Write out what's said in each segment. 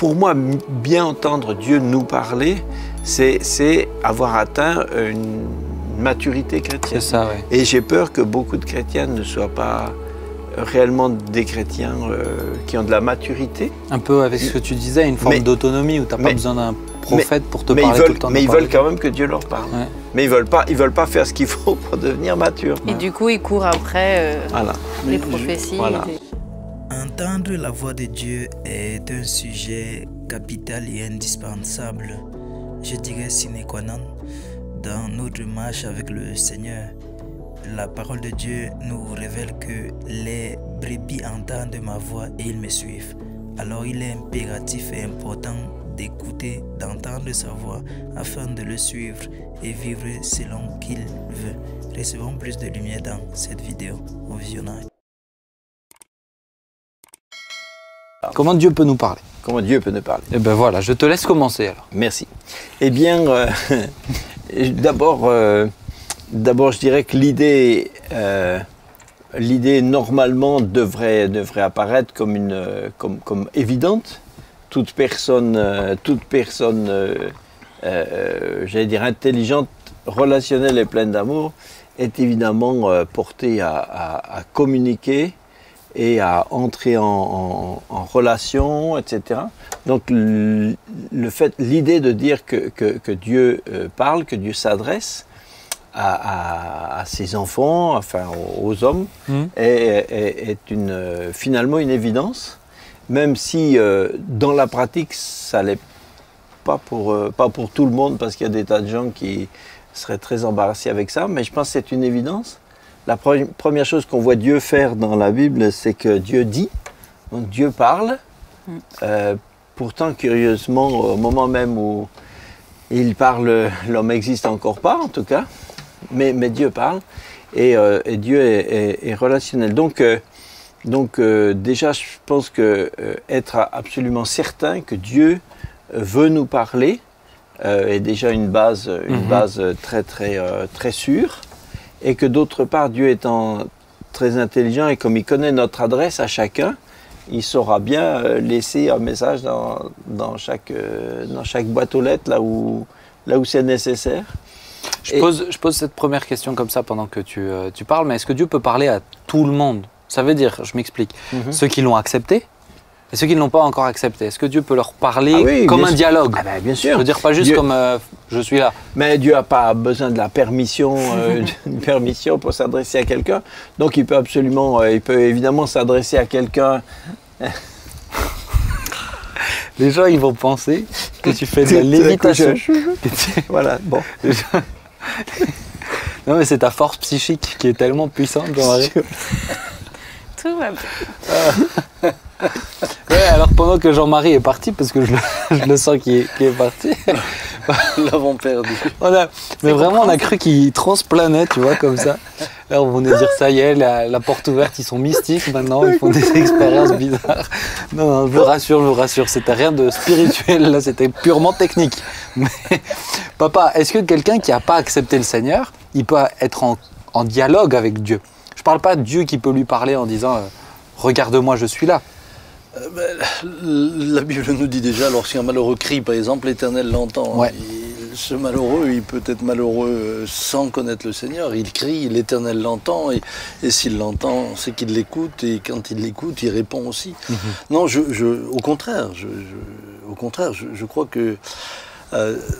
pour moi, bien entendre Dieu nous parler, c'est avoir atteint une maturité chrétienne. C'est ça, oui. Et j'ai peur que beaucoup de chrétiens ne soient pas réellement des chrétiens qui ont de la maturité. Un peu avec ce que tu disais, une forme d'autonomie où tu n'as pas besoin d'un prophète pour te parler tout le temps. Mais ils veulent quand même que Dieu leur parle. Ouais. Mais ils veulent pas faire ce qu'il faut pour devenir mature. Et du coup, ils courent après voilà. les prophéties. Voilà. Entendre la voix de Dieu est un sujet capital et indispensable, je dirais sine qua non, dans notre marche avec le Seigneur. La parole de Dieu nous révèle que les brebis entendent ma voix et ils me suivent. Alors il est impératif et important d'écouter, d'entendre sa voix afin de le suivre et vivre selon qu'il veut. Recevons plus de lumière dans cette vidéo au visionnage. Comment Dieu peut nous parler? Comment Dieu peut nous parler? Eh bien voilà, je te laisse commencer alors. Merci. Eh bien, d'abord, je dirais que l'idée normalement devrait apparaître comme évidente. Toute personne j'allais dire intelligente, relationnelle et pleine d'amour est évidemment portée à communiquer et à entrer en relation, etc. Donc l'idée de dire que Dieu parle, que Dieu s'adresse à ses enfants, enfin aux hommes, est finalement une évidence, même si dans la pratique ça l'est pas pour tout le monde, parce qu'il y a des tas de gens qui seraient très embarrassés avec ça, mais je pense que c'est une évidence. La première chose qu'on voit Dieu faire dans la Bible, c'est que Dieu dit, donc Dieu parle. Pourtant, curieusement, au moment même où il parle, l'homme n'existe encore pas, en tout cas, mais Dieu parle, et Dieu est relationnel. Donc déjà, je pense que être absolument certain que Dieu veut nous parler est déjà une base très sûre. Et que d'autre part, Dieu étant très intelligent et comme il connaît notre adresse à chacun, il saura bien laisser un message dans chaque boîte aux lettres, là où c'est nécessaire. Je pose cette première question comme ça pendant que tu parles, mais est-ce que Dieu peut parler à tout le monde? Ça veut dire, je m'explique, ceux qui l'ont accepté et ceux qui ne l'ont pas encore accepté. Est-ce que Dieu peut leur parler comme un dialogue? Bien sûr. Je veux dire, pas juste comme je suis là. Mais Dieu n'a pas besoin de la permission, pour s'adresser à quelqu'un. Donc il peut évidemment s'adresser à quelqu'un. Les gens, ils vont penser que tu fais de la lévitation. Voilà, bon. Non, mais c'est ta force psychique qui est tellement puissante, Jean-Marie. Tout va bien. Ouais, alors pendant que Jean-Marie est parti, parce que je le sens qu'il est parti, nous l'avons perdu. Mais vraiment, on a cru qu'il transplanait, tu vois, comme ça. Là, on venait dire, ça y est, la porte ouverte, ils sont mystiques maintenant, ils font des expériences bizarres. Non, je vous rassure, c'était rien de spirituel, là, c'était purement technique. Mais, papa, est-ce que quelqu'un qui n'a pas accepté le Seigneur, il peut être en dialogue avec Dieu? Je ne parle pas de Dieu qui peut lui parler en disant regarde-moi, je suis là. La Bible nous dit déjà, lorsqu'un malheureux crie, par exemple, l'Éternel l'entend. Ouais. Ce malheureux, il peut être malheureux sans connaître le Seigneur. Il crie, l'Éternel l'entend, et s'il l'entend, c'est qu'il l'écoute, et quand il l'écoute, il répond aussi. Non, au contraire, je crois que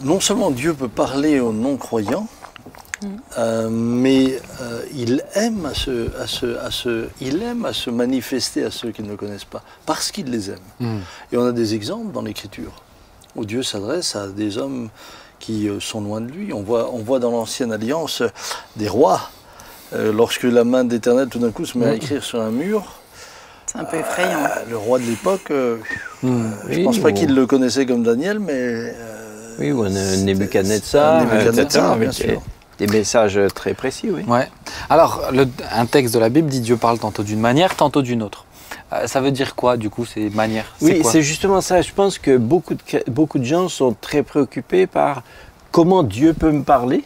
non seulement Dieu peut parler aux non-croyants, mais il aime à se manifester à ceux qui ne le connaissent pas, parce qu'il les aime. Et on a des exemples dans l'Écriture, où Dieu s'adresse à des hommes qui sont loin de lui. On voit dans l'Ancienne Alliance des rois, lorsque la main d'Éternel tout d'un coup se met à écrire sur un mur. C'est un peu effrayant. Le roi de l'époque, je ne pense pas qu'il le connaissait comme Daniel, mais... oui, ou Nebuchadnezzar, bien sûr. Des messages très précis, oui. Ouais. Alors, un texte de la Bible dit Dieu parle tantôt d'une manière, tantôt d'une autre. Ça veut dire quoi, du coup, ces manières? Oui, c'est justement ça. Je pense que beaucoup de gens sont très préoccupés par comment Dieu peut me parler.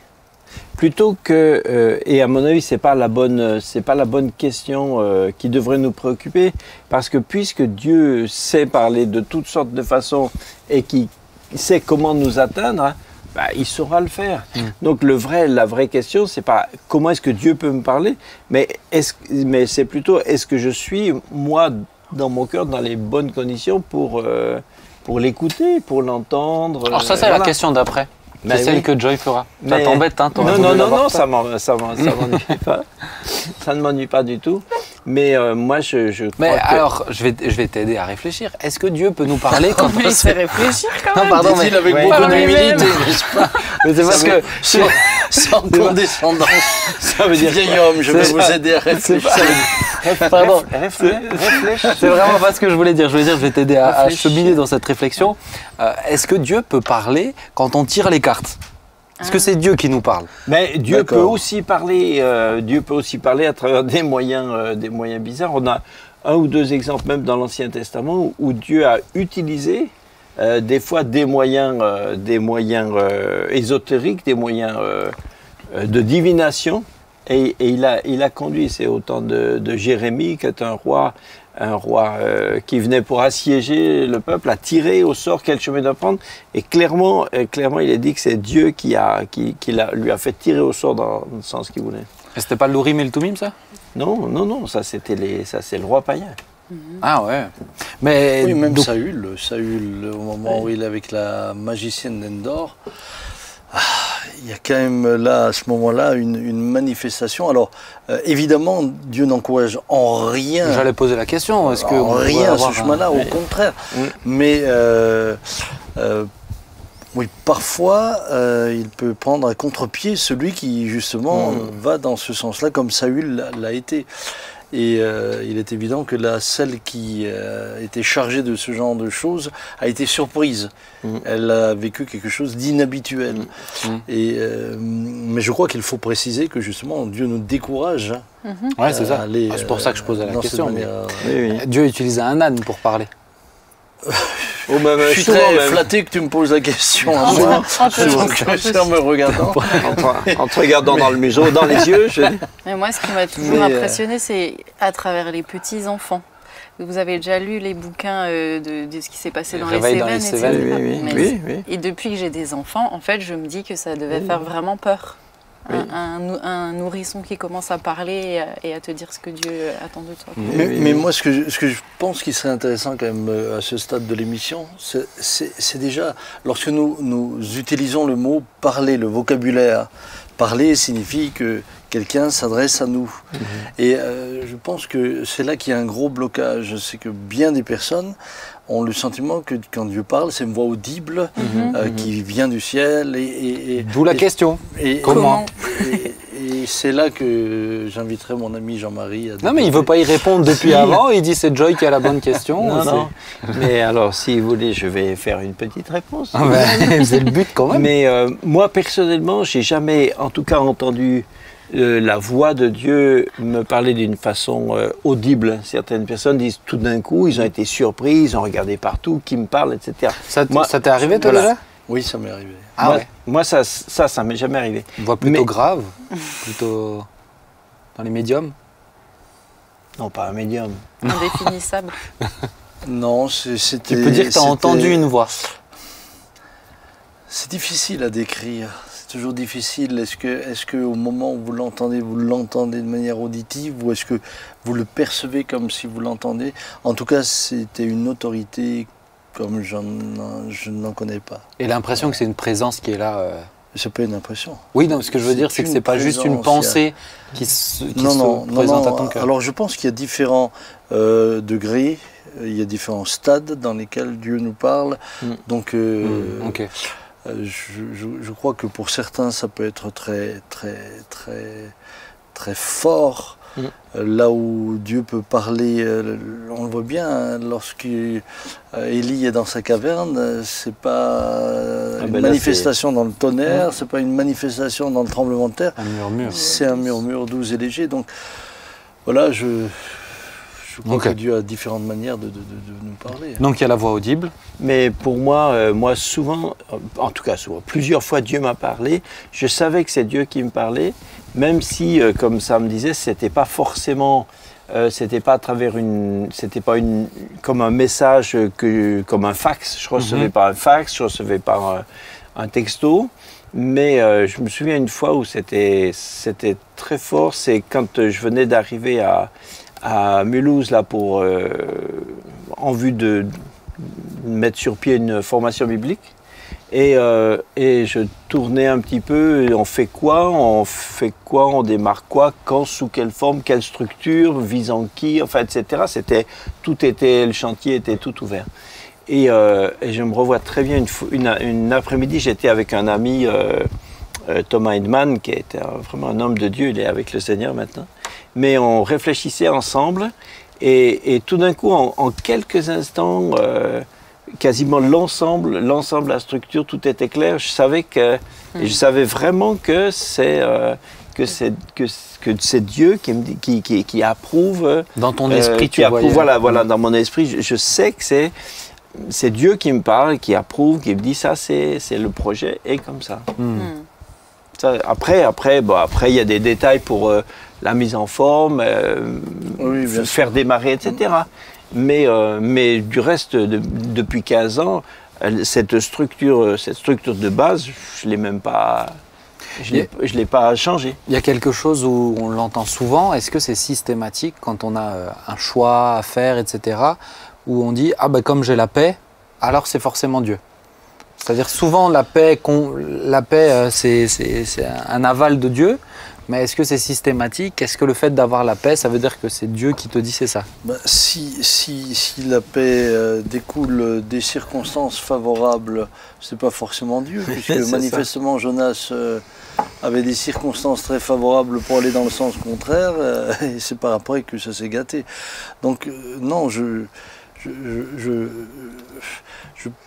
plutôt que, et à mon avis, c'est pas la bonne question qui devrait nous préoccuper, parce que puisque Dieu sait parler de toutes sortes de façons et qui sait comment nous atteindre, hein, bah, il saura le faire. Donc la vraie question, c'est pas comment est-ce que Dieu peut me parler, mais c'est plutôt est-ce que je suis, moi, dans mon cœur, dans les bonnes conditions pour l'écouter, pour l'entendre. Alors ça, c'est la question d'après. C'est celle que Joy fera. Ça t'embête, hein? Non, ça m'ennuie pas. Ça ne m'ennuie pas du tout. Mais moi, je crois Mais que... alors, je vais t'aider à réfléchir. Est-ce que Dieu peut nous parler quand Mais il se fait réfléchir quand même. Non, pardon, mais Dit-il avec ouais. beaucoup Parle d'humilité, lui-même. n'est-ce pas? mais c'est parce que Sans condescendance. Ça veut dire Vieil homme, je vais vous aider à réfléchir. pardon, réfléchis. c'est vraiment pas ce que je voulais dire. Je voulais dire, je vais t'aider à Réfléchis. cheminer dans cette réflexion. Est-ce que Dieu peut parler quand on tire les cartes? Est-ce que c'est Dieu qui nous parle? Mais Dieu peut D'accord. aussi parler. Dieu peut aussi parler à travers des moyens bizarres. On a un ou deux exemples même dans l'Ancien Testament où Dieu a utilisé des fois des moyens ésotériques, des moyens de divination, et il a conduit. C'est au temps de Jérémie, qui est un roi qui venait pour assiéger le peuple, a tiré au sort quel chemin doit prendre, et clairement il a dit que c'est Dieu qui lui a fait tirer au sort dans le sens qu'il voulait. Et c'était pas le Lourim et le Toumim, ça? Non, ça c'est le roi païen. Ah ouais. Mais Oui, même donc- Saül, au moment où il est avec la magicienne d'Endor, il y a quand même là, à ce moment-là, une manifestation. Alors, évidemment, Dieu n'encourage en rien, J'allais poser la question. Est-ce que en on pourrait rien avoir ce chemin-là, au contraire. Mais oui, parfois, il peut prendre à contre-pied celui qui, justement, va dans ce sens-là, comme Saül l'a été. Et il est évident que là, celle qui était chargée de ce genre de choses a été surprise. Elle a vécu quelque chose d'inhabituel. Mais je crois qu'il faut préciser que justement, Dieu nous décourage. Ouais, c'est ça. à aller, C'est pour ça que je posais la dans cette question. mais- manière. Oui. Dieu utilisait un âne pour parler. Je suis très flatté que tu me poses la question à moi. En me regardant. En te regardant dans le museau, dans les yeux, Mais moi, ce qui m'a toujours Mais, impressionné, c'est à travers les petits-enfants. Vous avez déjà lu les bouquins de ce qui s'est passé dans les Réveil dans les Cévennes, etc. Cévennes, Mais oui. Et depuis que j'ai des enfants, en fait, je me dis que ça devait faire vraiment peur. Oui. Un nourrisson qui commence à parler et à te dire ce que Dieu attend de toi. Mais moi, ce que je pense qui serait intéressant quand même à ce stade de l'émission, c'est déjà, lorsque nous utilisons le mot « parler », le vocabulaire, parler signifie que quelqu'un s'adresse à nous. Et je pense que c'est là qu'il y a un gros blocage. C'est que bien des personnes ont le sentiment que quand Dieu parle, c'est une voix audible qui vient du ciel. D'où la question. Comment Et c'est là que j'inviterai mon ami Jean-Marie à... Non, mais il veut pas y répondre depuis avant. Il dit c'est Joy qui a la bonne question. Non. Mais alors, si vous voulez, je vais faire une petite réponse. Ah ben, c'est le but quand même. Mais moi, personnellement, j'ai jamais, en tout cas, entendu la voix de Dieu me parler d'une façon audible. Certaines personnes disent tout d'un coup, ils ont été surpris, ils ont regardé partout, qui me parle, etc. Ça Moi, t'est arrivé toi voilà. déjà? Oui, ça m'est arrivé. Ah moi, ouais. moi, ça m'est jamais arrivé. Une voix plutôt Mais- grave, plutôt dans les médiums. Non, pas un médium. Indéfinissable. Non, c'était... Tu peux dire que tu as entendu une voix. C'est difficile à décrire. C'est toujours difficile. Est-ce que au moment où vous l'entendez de manière auditive, ou est-ce que vous le percevez comme si vous l'entendez? En tout cas, c'était une autorité comme je n'en connais pas. Et l'impression que c'est une présence qui est là. C'est pas une impression. Oui, non, ce que je veux C'est dire, c'est que une c'est pas juste une présence, pensée qui se Non, présente à ton cœur. Alors je pense qu'il y a différents degrés, il y a différents stades dans lesquels Dieu nous parle. Donc Ok. je crois que pour certains, ça peut être très, très, très, très fort. Là où Dieu peut parler, on le voit bien, hein, lorsque Élie est dans sa caverne, c'est pas une manifestation dans le tonnerre, c'est pas une manifestation dans le tremblement de terre, Un murmure. c'est un murmure doux et léger. Donc voilà, je Je crois que Dieu a différentes manières de nous parler. Donc il y a la voix audible. Mais pour moi, moi souvent, en tout cas souvent, plusieurs fois Dieu m'a parlé. Je savais que c'est Dieu qui me parlait, même si, comme ça me disait, c'était pas forcément, c'était pas à travers c'était pas comme un message comme un fax. Je recevais pas un fax, je recevais pas un texto. Mais je me souviens une fois où c'était très fort, c'est quand je venais d'arriver à Mulhouse là en vue de mettre sur pied une formation biblique. Et je tournais un petit peu, on fait quoi, on démarre quoi, quand, sous quelle forme, quelle structure, visant qui, enfin, etc. Le chantier était tout ouvert. Et je me revois très bien une après-midi, j'étais avec un ami, Thomas Hindman, qui était vraiment un homme de Dieu, il est avec le Seigneur maintenant. Mais on réfléchissait ensemble et tout d'un coup, en quelques instants, quasiment l'ensemble, la structure, tout était clair. Je savais vraiment que c'est Dieu qui approuve. Dans ton esprit, tu approuve. Voilà, dans mon esprit, je sais que c'est Dieu qui me parle, qui approuve, qui me dit ça, c'est le projet, et comme ça. Ça, après, il y a des détails pour la mise en forme, faire démarrer, etc. Mais du reste, depuis 15 ans, cette structure de base, je l'ai même pas. Je l'ai pas changée. Il y a quelque chose où on l'entend souvent. Est-ce que c'est systématique quand on a un choix à faire, etc., où on dit ah ben comme j'ai la paix, alors c'est forcément Dieu. C'est-à-dire souvent la paix c'est un aval de Dieu, mais est-ce que c'est systématique? Est-ce que le fait d'avoir la paix, ça veut dire que c'est Dieu qui te dit c'est ça? Si la paix découle des circonstances favorables, c'est pas forcément Dieu, puisque manifestement Jonas avait des circonstances très favorables pour aller dans le sens contraire, et c'est par après que ça s'est gâté. Donc non, je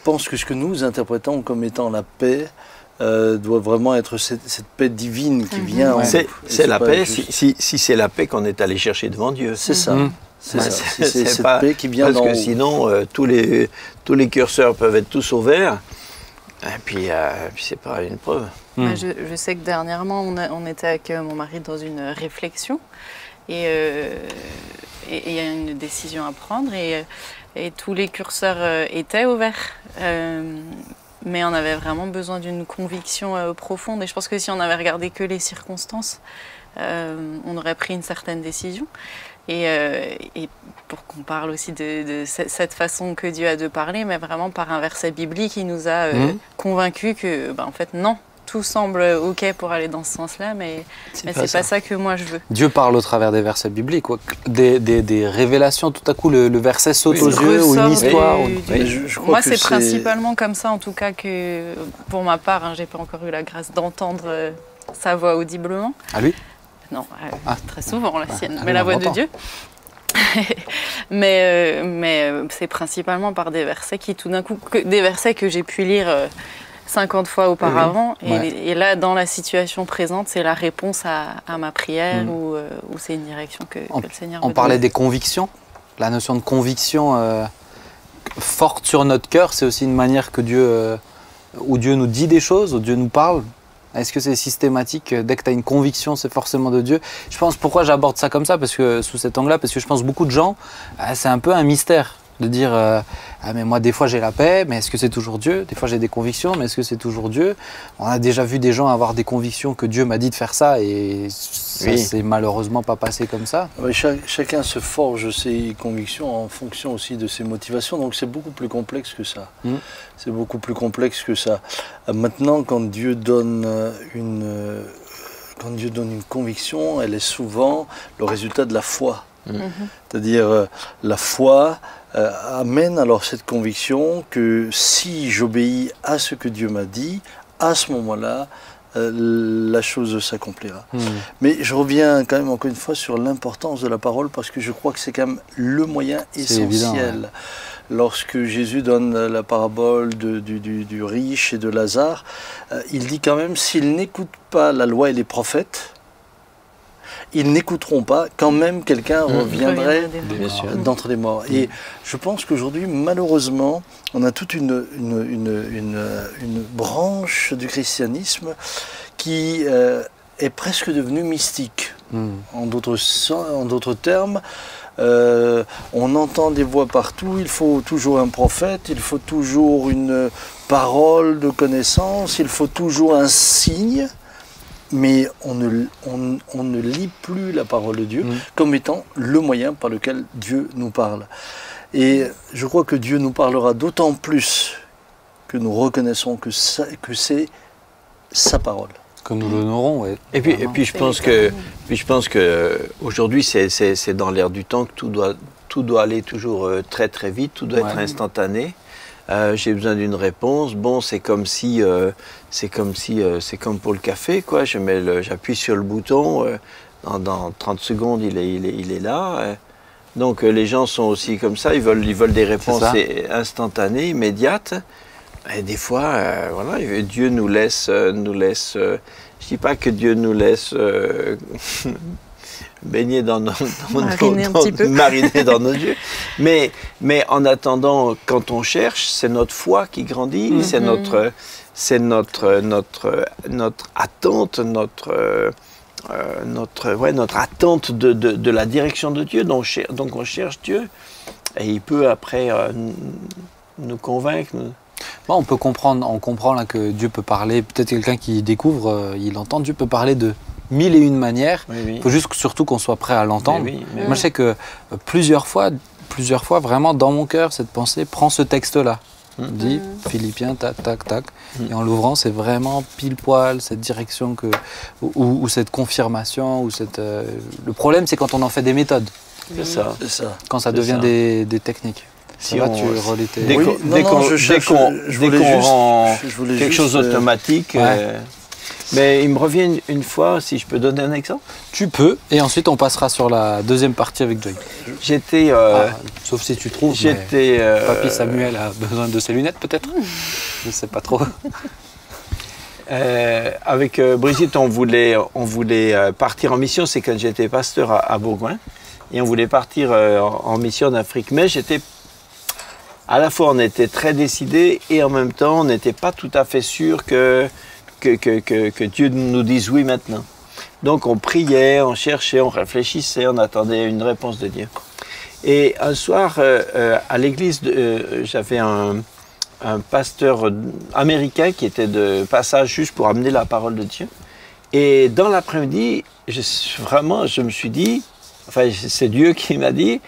pense que ce que nous interprétons comme étant la paix doit vraiment être cette paix divine qui vient. C'est la paix, si c'est la paix qu'on est allé chercher devant Dieu. C'est ça. C'est cette paix qui vient parce que sinon, tous les curseurs peuvent être tous au vert. Et puis c'est pas une preuve. Je sais que dernièrement, on était avec mon mari dans une réflexion. Et il y a une décision à prendre. Et tous les curseurs étaient ouverts. Mais on avait vraiment besoin d'une conviction profonde. Et je pense que si on avait regardé que les circonstances, on aurait pris une certaine décision. Et pour qu'on parle aussi de cette façon que Dieu a de parler, mais vraiment par un verset biblique, il nous a convaincus que, en fait, non. Tout semble OK pour aller dans ce sens-là, mais c'est pas ça que moi je veux. Dieu parle au travers des versets bibliques, des révélations, tout à coup le verset saute aux yeux, ou une histoire. Moi c'est principalement comme ça en tout cas que, pour ma part, j'ai pas encore eu la grâce d'entendre sa voix audiblement. Ah lui? Non, très souvent la sienne, mais la voix de Dieu. mais c'est principalement par des versets qui tout d'un coup, des versets que j'ai pu lire 50 fois auparavant, et là, dans la situation présente, c'est la réponse à ma prière ou c'est une direction que le Seigneur veut. On parlait des convictions, la notion de conviction forte sur notre cœur, c'est aussi une manière que où Dieu nous dit des choses, où Dieu nous parle. Est-ce que c'est systématique? Dès que tu as une conviction, c'est forcément de Dieu? Je pense, pourquoi j'aborde ça comme ça, parce que sous cet angle-là, parce que je pense beaucoup de gens, c'est un peu un mystère. De dire ah mais moi des fois j'ai la paix, mais est-ce que c'est toujours Dieu? Des fois j'ai des convictions, mais est-ce que c'est toujours Dieu? On a déjà vu des gens avoir des convictions que Dieu m'a dit de faire ça, et ça s'est malheureusement pas passé comme ça. Chacun se forge ses convictions en fonction aussi de ses motivations, donc c'est beaucoup plus complexe que ça. C'est beaucoup plus complexe que ça. Maintenant, quand Dieu donne une conviction, elle est souvent le résultat de la foi. C'est-à-dire la foi amène alors cette conviction que si j'obéis à ce que Dieu m'a dit, à ce moment-là, la chose s'accomplira. Mais je reviens quand même encore une fois sur l'importance de la parole, parce que je crois que c'est quand même le moyen essentiel. Évident, Lorsque Jésus donne la parabole du riche et de Lazare, il dit quand même, s'il n'écoute pas la loi et les prophètes, ils n'écouteront pas, quand même quelqu'un reviendrait Bien sûr. d'entre les morts. Et je pense qu'aujourd'hui, malheureusement, on a toute une branche du christianisme qui est presque devenue mystique. En d'autres termes, on entend des voix partout, il faut toujours un prophète, il faut toujours une parole de connaissance, il faut toujours un signe, mais on ne lit plus la parole de Dieu comme étant le moyen par lequel Dieu nous parle. Et je crois que Dieu nous parlera d'autant plus que nous reconnaissons que c'est sa parole. Que nous l'honorons, oui. Et puis je pense que aujourd'hui c'est dans l'air du temps que tout doit aller toujours très très vite, tout doit être instantané. J'ai besoin d'une réponse. Bon, c'est comme pour le café, quoi. J'appuie sur le bouton, dans 30 secondes il est là. Donc les gens sont aussi comme ça, ils veulent des réponses instantanées, immédiates. Et des fois, voilà, Dieu nous laisse. Je dis pas que Dieu nous laisse baigner mariner dans nos yeux, mais en attendant, quand on cherche, c'est notre foi qui grandit, c'est notre attente, notre attente de la direction de Dieu. Donc on cherche Dieu, et il peut après nous convaincre. Bon, on comprend là que Dieu peut parler, peut-être quelqu'un qui découvre, il entend, Dieu peut parler de 1001 manières, il faut juste surtout qu'on soit prêt à l'entendre. Moi je sais que plusieurs fois, vraiment dans mon cœur, cette pensée prend ce texte-là, dit Philippiens, tac, tac, tac, et en l'ouvrant c'est vraiment pile poil cette direction ou cette confirmation, le problème c'est quand on en fait des méthodes, c'est ça. Quand ça devient des techniques. Si tu relais tes... Dès qu'on rend quelque chose d'automatique. Mais il me revient une fois, si je peux donner un exemple. Tu peux, et ensuite on passera sur la deuxième partie avec Joy. J'étais... sauf si tu trouves, Papy Samuel a besoin de ses lunettes peut-être. Je ne sais pas trop. Avec Brigitte, on voulait partir en mission, c'est quand j'étais pasteur à Bourgoin. Et on voulait partir en mission en Afrique. Mais à la fois, on était très décidés et en même temps, on n'était pas tout à fait sûr que Dieu nous dise oui maintenant. Donc, on priait, on cherchait, on réfléchissait, on attendait une réponse de Dieu. Et un soir, à l'église, j'avais un pasteur américain qui était de passage juste pour amener la parole de Dieu. Et dans l'après-midi, je me suis dit, enfin, c'est Dieu qui m'a dit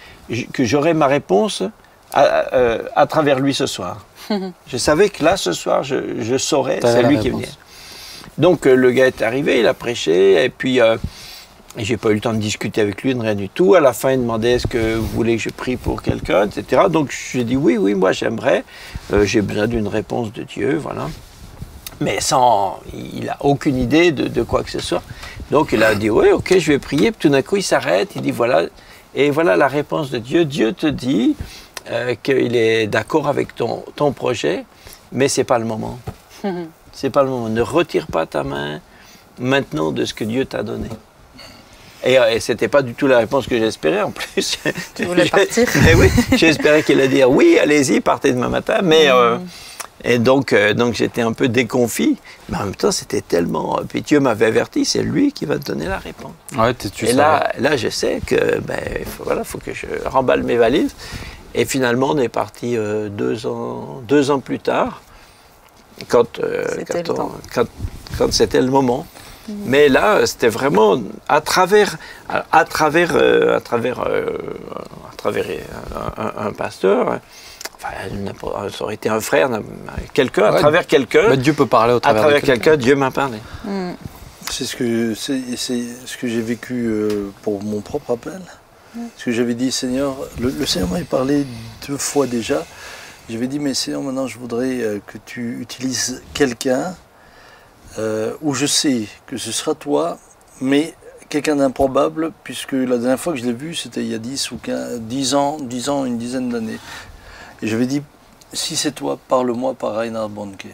que j'aurais ma réponse à travers lui ce soir. Je savais que là, ce soir, je saurais, c'est lui qui venait. Donc, le gars est arrivé, il a prêché, et puis j'ai pas eu le temps de discuter avec lui, de rien du tout. À la fin, il demandait est-ce que vous voulez que je prie pour quelqu'un, etc. Donc, j'ai dit oui, moi j'aimerais. J'ai besoin d'une réponse de Dieu, voilà. Mais il n'a aucune idée de quoi que ce soit. Donc, il a dit oui, ok, je vais prier. Puis tout d'un coup, il s'arrête, il dit voilà. Et voilà la réponse de Dieu. Dieu te dit qu'il est d'accord avec ton projet, mais ce n'est pas le moment. C'est pas le moment. Ne retire pas ta main maintenant de ce que Dieu t'a donné. Et ce n'était pas du tout la réponse que j'espérais en plus. Tu voulais partir? Mais oui, j'espérais qu'il allait dire oui, allez-y, partez demain matin. Mais, et donc j'étais un peu déconfit. Mais en même temps, c'était tellement... Puis Dieu m'avait averti, c'est lui qui va te donner la réponse. Ouais, et là, je sais que faut que je remballe mes valises. Et finalement, on est parti 2 ans plus tard, quand c'était le moment. Mais là, c'était vraiment à travers un pasteur, enfin, ça aurait été un frère, quelqu'un, à travers quelqu'un. Dieu peut parler au travers de quelqu'un. Dieu m'a parlé. C'est ce que j'ai vécu pour mon propre appel. Ce que j'avais dit, Seigneur, le Seigneur m'avait parlé 2 fois déjà. J'avais dit, mais Seigneur, maintenant je voudrais que tu utilises quelqu'un où je sais que ce sera toi, mais quelqu'un d'improbable, puisque la dernière fois que je l'ai vu, c'était il y a 10 ans, une dizaine d'années. Et j'avais dit, si c'est toi, parle-moi par Reinhard Bonnke.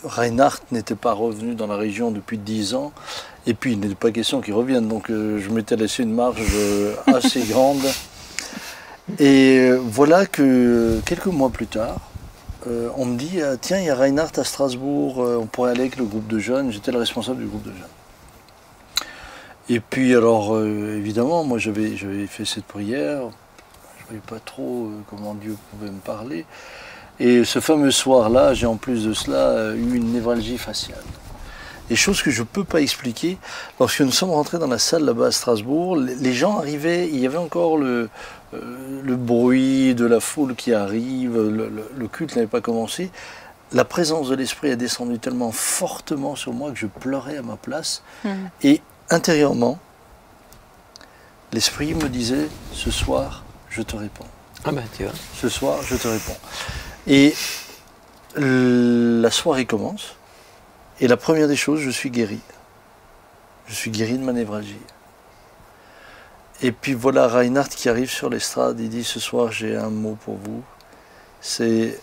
Reinhard n'était pas revenu dans la région depuis 10 ans. Et puis, il n'était pas question qu'il revienne. Donc, je m'étais laissé une marge assez grande. Et voilà que quelques mois plus tard, on me dit tiens, il y a Reinhard à Strasbourg, on pourrait aller avec le groupe de jeunes. J'étais le responsable du groupe de jeunes. Et puis, alors, évidemment, moi, j'avais fait cette prière. Je ne voyais pas trop comment Dieu pouvait me parler. Et ce fameux soir-là, j'ai en plus de cela eu une névralgie faciale. Et chose que je ne peux pas expliquer, lorsque nous sommes rentrés dans la salle là-bas à Strasbourg, les gens arrivaient, il y avait encore le bruit de la foule qui arrive, le culte n'avait pas commencé. La présence de l'Esprit est descendue tellement fortement sur moi que je pleurais à ma place. Et intérieurement, l'Esprit me disait, ce soir, je te réponds. Ah ben tu vois. Ce soir, je te réponds. Et la soirée commence. Et la première des choses, je suis guéri. Je suis guéri de ma névralgie. Et puis voilà Reinhard qui arrive sur l'estrade, il dit, ce soir j'ai un mot pour vous. C'est,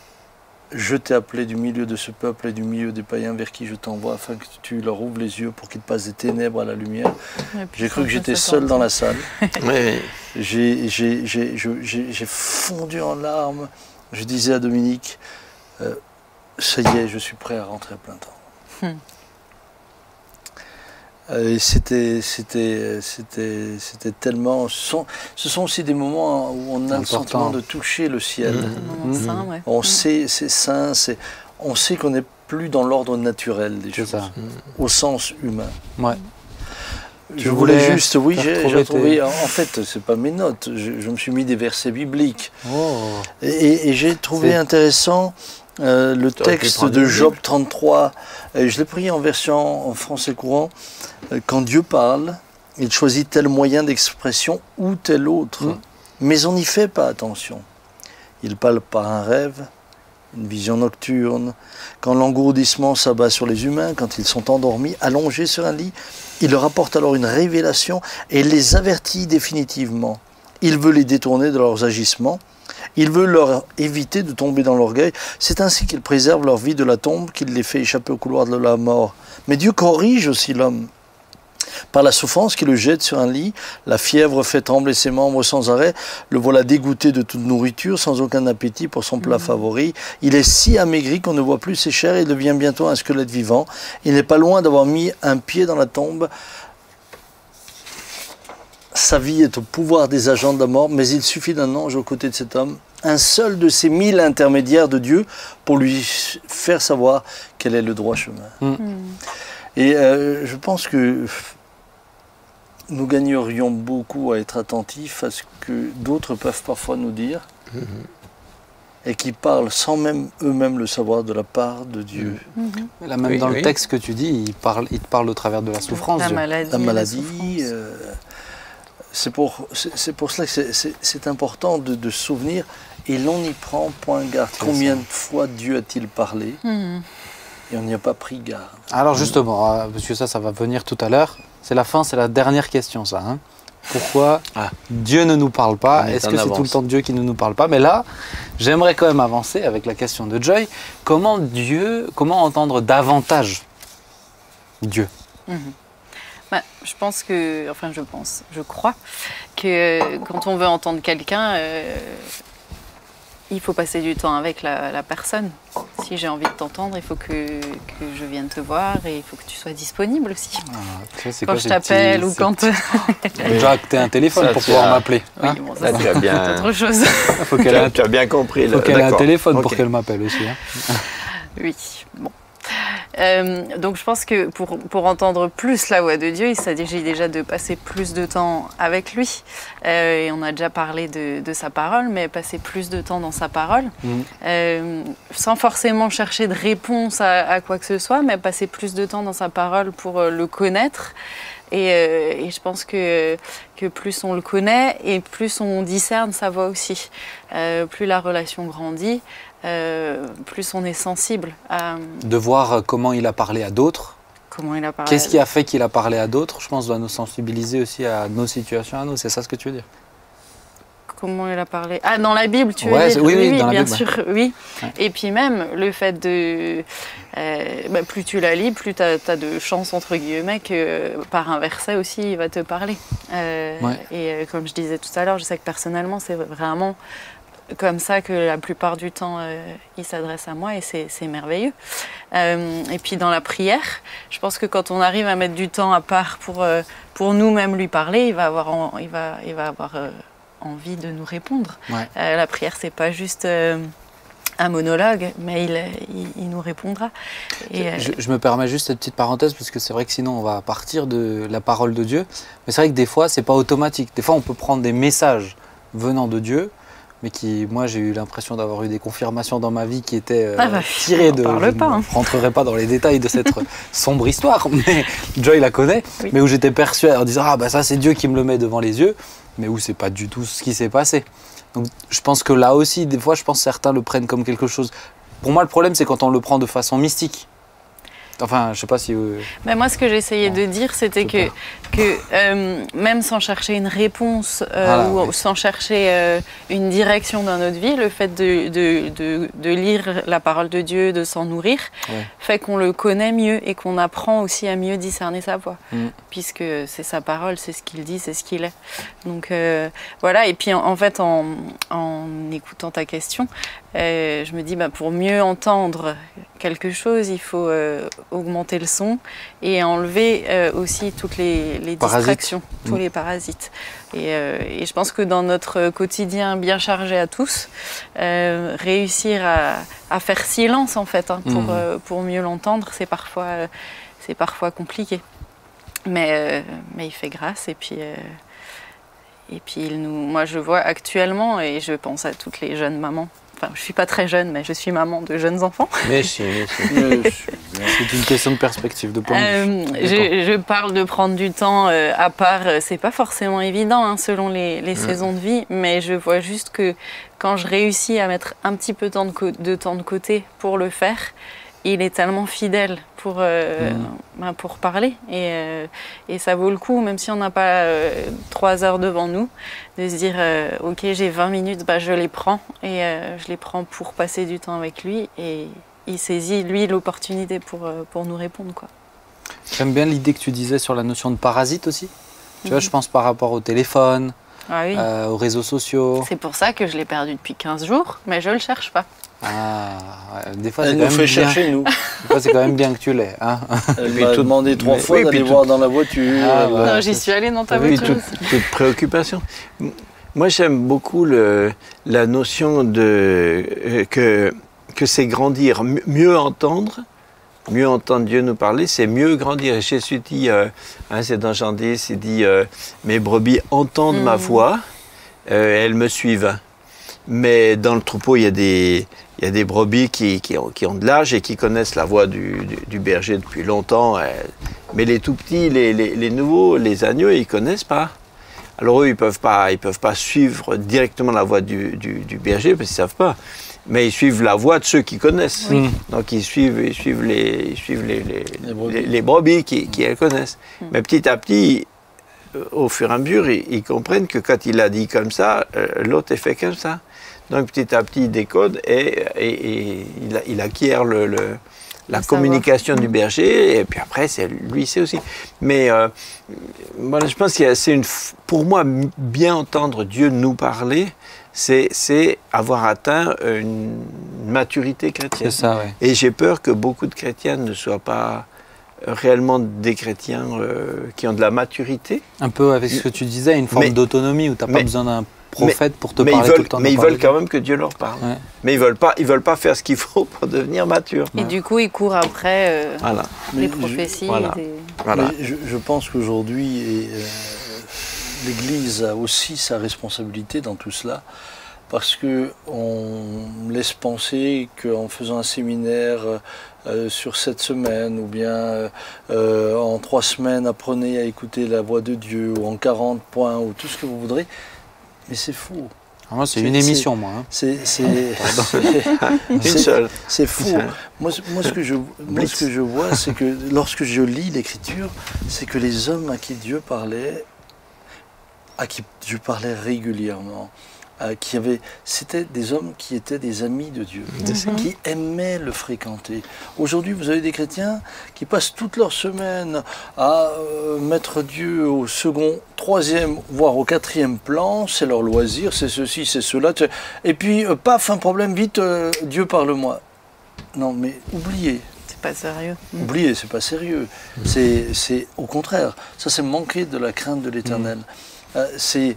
je t'ai appelé du milieu de ce peuple et du milieu des païens vers qui je t'envoie, afin que tu leur ouvres les yeux pour qu'ils passent des ténèbres à la lumière. J'ai cru que j'étais seul dans la salle. J'ai fondu en larmes. Je disais à Dominique, ça y est, je suis prêt à rentrer à plein temps. Et c'était tellement... Ce sont aussi des moments où on a le sentiment de toucher le ciel. Saint, ouais. On sait, c'est saint, on sait qu'on n'est plus dans l'ordre naturel des choses, au sens humain. Ouais. Je voulais juste, oui, j'ai trouvé, en fait, c'est pas mes notes, je me suis mis des versets bibliques. Et j'ai trouvé intéressant le texte de Job 33, je l'ai pris en version en français courant. Quand Dieu parle, il choisit tel moyen d'expression ou tel autre, mais on n'y fait pas attention. Il parle par un rêve, une vision nocturne, quand l'engourdissement s'abat sur les humains, quand ils sont endormis, allongés sur un lit, il leur apporte alors une révélation et les avertit définitivement. Il veut les détourner de leurs agissements. Il veut leur éviter de tomber dans l'orgueil. C'est ainsi qu'il préserve leur vie de la tombe, qu'il les fait échapper au couloir de la mort. Mais Dieu corrige aussi l'homme. Par la souffrance qui le jette sur un lit, la fièvre fait trembler ses membres sans arrêt, le voilà dégoûté de toute nourriture, sans aucun appétit pour son plat favori. Il est si amaigri qu'on ne voit plus ses chairs et devient bientôt un squelette vivant. Il n'est pas loin d'avoir mis un pied dans la tombe. Sa vie est au pouvoir des agents de la mort, mais il suffit d'un ange aux côtés de cet homme, un seul de ces 1000 intermédiaires de Dieu, pour lui faire savoir quel est le droit chemin. Et je pense que nous gagnerions beaucoup à être attentifs à ce que d'autres peuvent parfois nous dire, et qui parlent sans même eux-mêmes le savoir de la part de Dieu. Là, même dans le texte que tu dis, il te parle au travers de la souffrance. La maladie. La maladie. C'est pour cela que c'est important de se souvenir, et l'on y prend point garde. Combien de fois Dieu a-t-il parlé et on n'y a pas pris garde? Alors justement, parce que ça va venir tout à l'heure, c'est la fin, c'est la dernière question ça. Hein. Pourquoi Dieu ne nous parle pas? Est-ce que c'est tout le temps Dieu qui ne nous parle pas? Mais là, j'aimerais quand même avancer avec la question de Joy. Comment entendre davantage Dieu? Je crois que quand on veut entendre quelqu'un, il faut passer du temps avec la personne. Si j'ai envie de t'entendre, il faut que je vienne te voir et il faut que tu sois disponible aussi. Quand je t'appelle ou quand... Déjà que tu as un téléphone pour pouvoir m'appeler. Oui, bon, ça c'est autre chose. Tu as bien compris. Il faut qu'elle ait un téléphone pour qu'elle m'appelle aussi. Hein. Oui, bon. Donc je pense que pour entendre plus la voix de Dieu, il s'agit déjà de passer plus de temps avec lui. Et on a déjà parlé de sa parole, mais passer plus de temps dans sa parole, sans forcément chercher de réponse à quoi que ce soit, mais passer plus de temps dans sa parole pour le connaître. Et je pense que plus on le connaît et plus on discerne sa voix aussi. Plus la relation grandit, plus on est sensible à... De voir comment il a parlé à d'autres. Comment il a parlé. Qu'est-ce qui a fait qu'il a parlé à d'autres? Je pense doit nous sensibiliser aussi à nos situations, à nous. C'est ça ce que tu veux dire? comment il a parlé. Ah, dans la Bible, tu veux Ouais, dire? oui, dans la bien Bible, sûr, oui. Ouais. Et puis même, le fait de... plus tu la lis, plus tu as de chance, entre guillemets, que par un verset aussi, il va te parler. Comme je disais tout à l'heure, je sais que personnellement, c'est vraiment comme ça que la plupart du temps, il s'adresse à moi et c'est merveilleux. Et puis dans la prière, je pense que quand on arrive à mettre du temps à part pour nous-mêmes lui parler, il va avoir envie de nous répondre. Ouais. La prière, c'est pas juste un monologue, mais il nous répondra. Et, je me permets juste cette petite parenthèse parce que c'est vrai que sinon on va partir de la parole de Dieu. Mais c'est vrai que des fois, c'est pas automatique. Des fois, on peut prendre des messages venant de Dieu, mais moi j'ai eu l'impression d'avoir eu des confirmations dans ma vie qui étaient tirées de... Je ne rentrerai pas dans les détails de cette sombre histoire, mais Joy la connaît, oui. Mais où j'étais persuadé en disant « Ah ça c'est Dieu qui me le met devant les yeux », mais où c'est pas du tout ce qui s'est passé. Donc je pense que là aussi, des fois, je pense que certains le prennent comme quelque chose... Pour moi, le problème, c'est quand on le prend de façon mystique. Enfin, je sais pas si... Mais moi, ce que j'essayais de dire, c'était que même sans chercher une réponse ou sans chercher une direction dans notre vie, le fait de lire la parole de Dieu, de s'en nourrir, fait qu'on le connaît mieux et qu'on apprend aussi à mieux discerner sa voix. Puisque c'est sa parole, c'est ce qu'il dit, c'est ce qu'il est. Donc voilà, et puis en fait, en écoutant ta question, je me dis, pour mieux entendre quelque chose, il faut augmenter le son et enlever aussi toutes les distractions, tous les parasites. Et je pense que dans notre quotidien bien chargé à tous, réussir à faire silence en fait, pour mieux l'entendre, c'est parfois compliqué. Mais il fait grâce et puis moi je vois actuellement, et je pense à toutes les jeunes mamans. Enfin, je ne suis pas très jeune, mais je suis maman de jeunes enfants. Mais si. C'est une question de perspective, de point de vue. Je parle de prendre du temps à part. C'est pas forcément évident selon les saisons de vie, mais je vois juste que quand je réussis à mettre un petit peu de temps de côté pour le faire, il est tellement fidèle pour parler et ça vaut le coup, même si on n'a pas 3 heures devant nous, de se dire ok, j'ai 20 minutes, je les prends et je les prends pour passer du temps avec lui, et il saisit lui l'opportunité pour nous répondre, quoi. J'aime bien l'idée que tu disais sur la notion de parasite aussi. Tu vois, je pense par rapport au téléphone, aux réseaux sociaux. C'est pour ça que je l'ai perdu depuis 15 jours, mais je le cherche pas. Des fois, elle nous fait chercher, nous. Des fois, c'est quand même bien que tu l'aies. Elle m'a demandé 3 fois d'aller voir dans la voiture. Non, j'y suis allée dans ta voiture. Toute préoccupation. Moi, j'aime beaucoup la notion que c'est grandir, mieux entendre Dieu nous parler, c'est mieux grandir. Et Jésus dit, c'est dans Jean 10, il dit mes brebis entendent ma voix, elles me suivent. Mais dans le troupeau, il y a des brebis qui ont de l'âge et qui connaissent la voix du berger depuis longtemps. Mais les tout petits, les nouveaux, les agneaux, ils ne connaissent pas. Alors eux, ils peuvent pas suivre directement la voix du berger parce qu'ils ne savent pas. Mais ils suivent la voix de ceux qui connaissent. Oui. Donc ils suivent les brebis qui elles connaissent. Mais petit à petit, au fur et à mesure, ils comprennent que quand il a dit comme ça, l'autre est fait comme ça. Donc petit à petit, il décode et il acquiert la communication du berger, et puis après, lui, c'est aussi. Mais voilà, je pense que pour moi, bien entendre Dieu nous parler, c'est avoir atteint une maturité chrétienne. C'est ça, oui. Et j'ai peur que beaucoup de chrétiens ne soient pas réellement des chrétiens qui ont de la maturité. Un peu avec ce que tu disais, une forme d'autonomie où tu n'as pas besoin d'un prophète pour te parler tout le temps. Mais ils veulent quand même que Dieu leur parle. Ouais. Mais ils veulent pas faire ce qu'il faut pour devenir mature. Et du coup, ils courent après les prophéties. Voilà. Je pense qu'aujourd'hui, l'Église a aussi sa responsabilité dans tout cela, parce qu'on laisse penser qu'en faisant un séminaire sur 7 semaines, ou bien en 3 semaines, apprenez à écouter la voix de Dieu, ou en 40 points, ou tout ce que vous voudrez. Mais c'est faux. Moi, c'est une émission, moi. C'est faux. Moi, ce que je vois, c'est que lorsque je lis l'Écriture, c'est que les hommes à qui Dieu parlait régulièrement, C'était des hommes qui étaient des amis de Dieu, qui aimaient le fréquenter. Aujourd'hui, vous avez des chrétiens qui passent toute leur semaine à mettre Dieu au second, troisième, voire au quatrième plan. C'est leur loisir, c'est ceci, c'est cela. Et puis, paf, un problème, vite, Dieu parle-moi. Non, mais oubliez. C'est pas sérieux. Oubliez, c'est pas sérieux. C'est au contraire. Ça, c'est manquer de la crainte de l'Éternel. C'est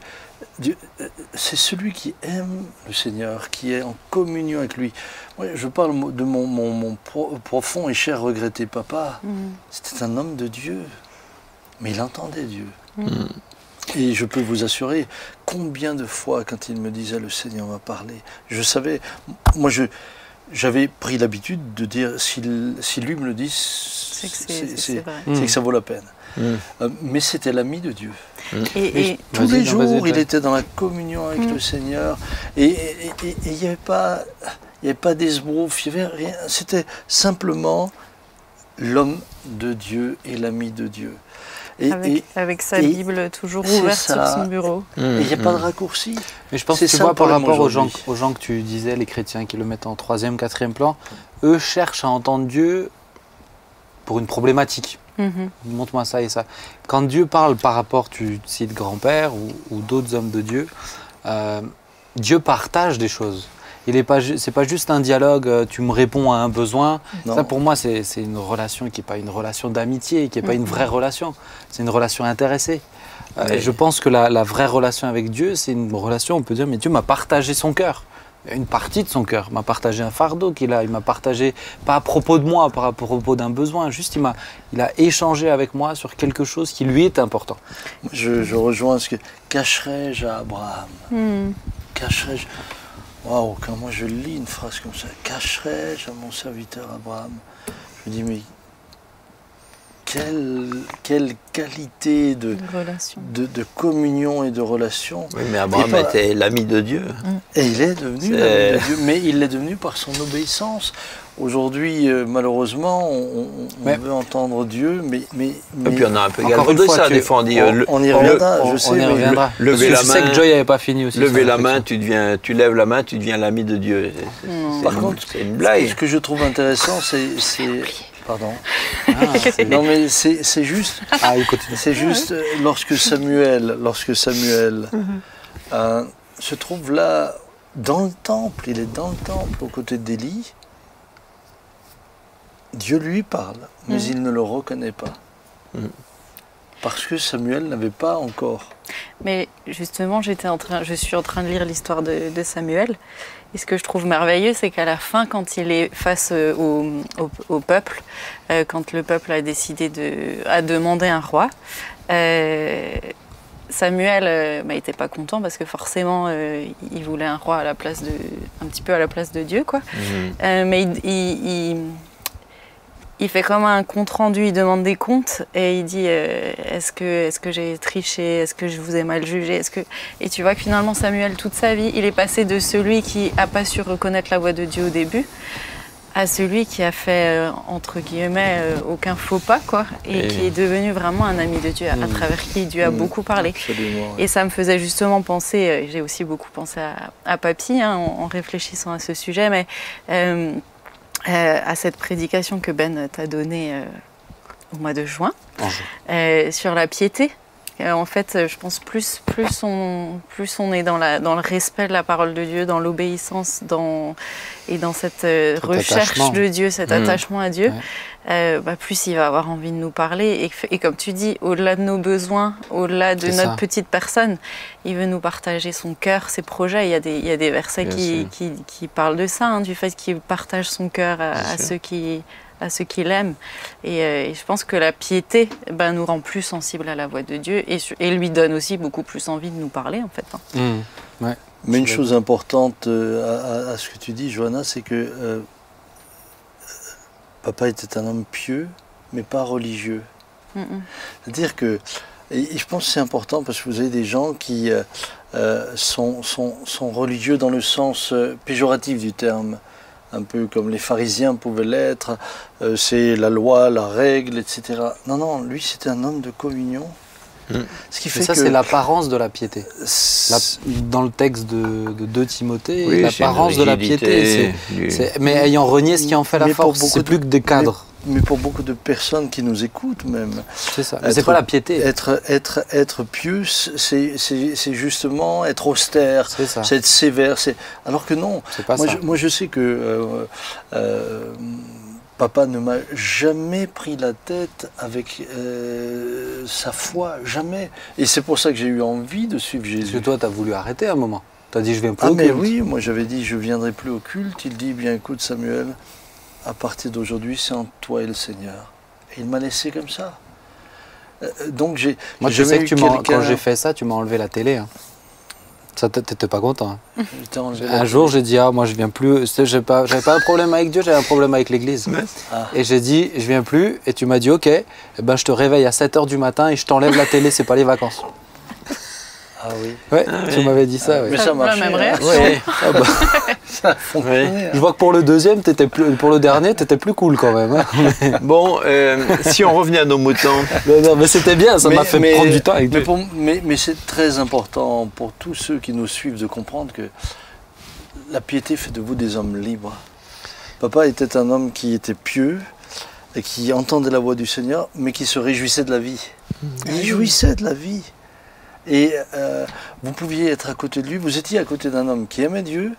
celui qui aime le Seigneur, qui est en communion avec lui. Moi, je parle de mon profond et cher regretté papa. C'était un homme de Dieu, mais il entendait Dieu. Et je peux vous assurer, combien de fois, quand il me disait « le Seigneur m'a parlé », je savais, moi j'avais pris l'habitude de dire, si lui me le dit, c'est que ça vaut la peine. Mais c'était l'ami de Dieu. Et tous les jours, il était dans la communion avec le Seigneur. Et il n'y avait pas d'esbrouf, il n'y avait rien. C'était simplement l'homme de Dieu et l'ami de Dieu. Avec sa Bible toujours ouverte sur son bureau. Et il n'y a pas de raccourci. Mais je pense que tu vois, par rapport aux gens que tu disais, les chrétiens qui le mettent en troisième, quatrième plan, eux cherchent à entendre Dieu pour une problématique. Montre-moi ça et ça. Quand Dieu parle par rapport, tu cites grand-père ou d'autres hommes de Dieu, Dieu partage des choses. C'est pas juste un dialogue, tu me réponds à un besoin. Non. Ça, pour moi, c'est une relation qui n'est pas une relation d'amitié, qui n'est pas une vraie relation. C'est une relation intéressée. Et je pense que la vraie relation avec Dieu, c'est une relation, on peut dire, mais Dieu m'a partagé son cœur. Une partie de son cœur, m'a partagé un fardeau qu'il a, il m'a partagé, pas à propos de moi, pas à propos d'un besoin, juste il a échangé avec moi sur quelque chose qui lui est important. Je rejoins ce que cacherai-je à Abraham, cacherai-je. Waouh, quand moi je lis une phrase comme ça, cacherai-je à mon serviteur Abraham, je me dis, mais quelle qualité de communion et de relation. Oui, mais Abraham était l'ami de Dieu. Et il est devenu l'ami de Dieu, mais il l'est devenu par son obéissance. Aujourd'hui, malheureusement, on veut entendre Dieu, mais et puis on a un peu galvaudé ça, des fois on dit... on y reviendra, je sais. On y reviendra. Lever la main, je sais que Joy n'avait pas fini aussi. Lever la main, tu lèves la main, tu deviens l'ami de Dieu. Par contre, c'est une blague. Ce que je trouve intéressant, c'est pardon. Non mais c'est juste. C'est juste lorsque Samuel se trouve là dans le temple, il est dans le temple aux côtés d'Élie. Dieu lui parle, mais il ne le reconnaît pas. Parce que Samuel n'avait pas encore. Mais justement, je suis en train de lire l'histoire de Samuel. Et ce que je trouve merveilleux, c'est qu'à la fin, quand il est face au peuple, quand le peuple a décidé à demander un roi, Samuel n'était pas content parce que forcément, il voulait un roi un petit peu à la place de Dieu, quoi. Mais il fait comme un compte-rendu, il demande des comptes et il dit est-ce que j'ai triché, est-ce que je vous ai mal jugé, Et tu vois que finalement Samuel, toute sa vie, il est passé de celui qui n'a pas su reconnaître la voix de Dieu au début à celui qui a fait, entre guillemets, aucun faux pas, quoi, et qui est devenu vraiment un ami de Dieu, à travers qui Dieu a beaucoup parlé. Absolument, Et ça me faisait justement penser, j'ai aussi beaucoup pensé à Papy, en réfléchissant à ce sujet, mais... à cette prédication que Ben t'a donnée au mois de juin, sur la piété. En fait, je pense plus on est dans le respect de la parole de Dieu, dans l'obéissance, et dans cette recherche de Dieu, cet attachement à Dieu, plus il va avoir envie de nous parler. Et comme tu dis, au-delà de nos besoins, au-delà de notre petite personne, il veut nous partager son cœur, ses projets. Il y a des versets qui parlent de ça, du fait qu'il partage son cœur à ceux qui l'aiment. Et je pense que la piété nous rend plus sensibles à la voix de Dieu et lui donne aussi beaucoup plus envie de nous parler, en fait. Mais une chose importante à ce que tu dis, Johanna, c'est que papa était un homme pieux, mais pas religieux. C'est-à-dire que, et je pense que c'est important parce que vous avez des gens qui sont religieux dans le sens péjoratif du terme, un peu comme les pharisiens pouvaient l'être, c'est la loi, la règle, etc. Non, lui c'était un homme de communion, Ce qui Et fait ça, que c'est l'apparence de la piété. Dans le texte de 2 Timothée, Oui, l'apparence de la piété, mais ayant renié ce qui en fait la Mais pour force, beaucoup c'est plus que des cadres. Mais pour beaucoup de personnes qui nous écoutent même, C'est ça. Mais c'est pas la piété. être pieux, c'est justement être austère, C'est ça. c'est être sévère. Alors que non. C'est pas ça. Moi, je sais que papa ne m'a jamais pris la tête avec sa foi, jamais. Et c'est pour ça que j'ai eu envie de suivre Parce que Jésus. toi, tu as voulu arrêter à un moment. Tu as dit, je viens plus Ah au mais culte. oui, moi j'avais dit je viendrai plus au culte. Il dit bien écoute Samuel, à partir d'aujourd'hui c'est entre toi et le Seigneur. Et il m'a laissé comme ça. Donc j'ai Moi, tu jamais sais que eu quand quelqu'un- j'ai fait ça, tu m'as enlevé la télé. Hein. Ça, t'étais pas content. Hein. Je t'ai enlevé la Un jour, j'ai dit, moi, je viens plus. J'avais pas un problème avec Dieu, j'avais un problème avec l'Église. Ah. Et j'ai dit, je viens plus. Et tu m'as dit, ok, eh ben, je te réveille à 7 h du matin et je t'enlève la télé, c'est pas les vacances. Ah oui. Ouais, tu m'avais dit ça. Mais Ouais. ça La marche. même réaction. Ouais. Ah bah, Ça a fonctionné. je vois que pour le deuxième, pour le dernier, t'étais plus cool quand même. Hein. Bon, si on revenait à nos moutons, Non, mais c'était bien, ça m'a fait prendre du temps avec Dieu. Mais c'est très important pour tous ceux qui nous suivent de comprendre que la piété fait de vous des hommes libres. Papa était un homme qui était pieux et qui entendait la voix du Seigneur, mais qui se réjouissait de la vie. Il jouissait de la vie. Et vous pouviez être à côté de lui, vous étiez à côté d'un homme qui aimait Dieu,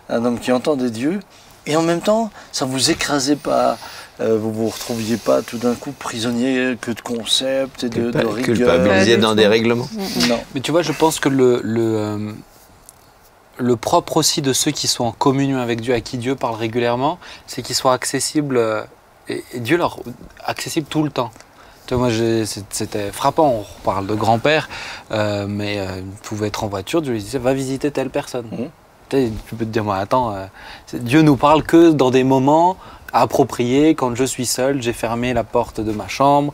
un homme qui entendait Dieu, et en même temps, ça ne vous écrasait pas, vous ne vous retrouviez pas tout d'un coup prisonnier que de concepts et de rigueur. culpabiliser dans des règlements. Non. Mais tu vois, je pense que le propre aussi de ceux qui sont en communion avec Dieu, à qui Dieu parle régulièrement, c'est qu'ils soient accessibles, et Dieu leur accessible tout le temps. Tu vois, moi, c'était frappant, on parle de grand-père, mais il pouvait être en voiture, Dieu lui disait, va visiter telle personne. Tu peux te dire, moi, attends, Dieu nous parle que dans des moments appropriés, quand je suis seul, j'ai fermé la porte de ma chambre,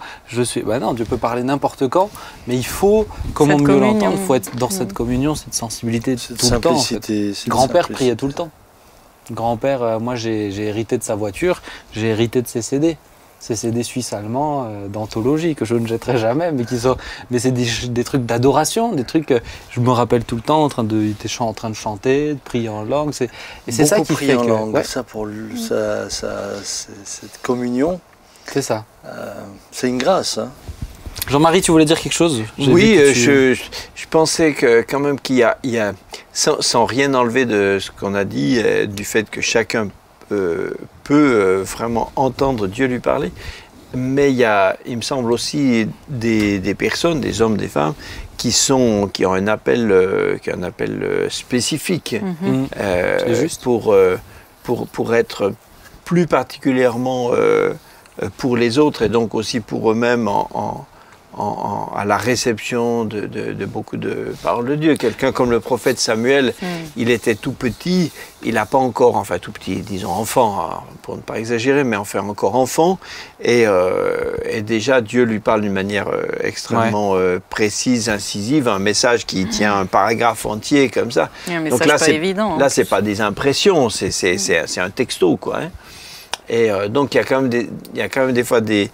bah non, Dieu peut parler n'importe quand, mais il faut, comment Cette mieux communion. l'entendre, il faut être dans cette communion, cette sensibilité Cette tout le temps. En fait. simplicité. cette Grand-père simplicité. priait tout le temps. Grand-père, moi j'ai hérité de sa voiture, j'ai hérité de ses CD. Ces CD suisses-allemands d'anthologie que je ne jetterai jamais, mais c'est des trucs d'adoration, des trucs, je me rappelle tout le temps, il était en train de chanter, de prier en langue, et c'est ça qui prier fait en que... langue. ouais, Ça, pour cette communion, c'est ça. c'est une grâce. Hein. Jean-Marie, tu voulais dire quelque chose? J'ai Oui, vu que je pensais que quand même qu'il y a sans rien enlever de ce qu'on a dit, du fait que chacun peut vraiment entendre Dieu lui parler, mais il me semble aussi des personnes, des hommes, des femmes, qui ont un appel spécifique C'est juste. pour être plus particulièrement pour les autres et donc aussi pour eux-mêmes à la réception de beaucoup de paroles de Dieu. Quelqu'un comme le prophète Samuel, il était tout petit, il n'a pas encore, enfin tout petit, disons enfant, hein, pour ne pas exagérer, mais enfin encore enfant, et déjà Dieu lui parle d'une manière extrêmement précise, incisive, un message qui tient un paragraphe entier comme ça. Un message Donc là, pas évident. là, c'est pas des impressions, c'est un texto, quoi. Hein. Et donc il y a quand même des fois des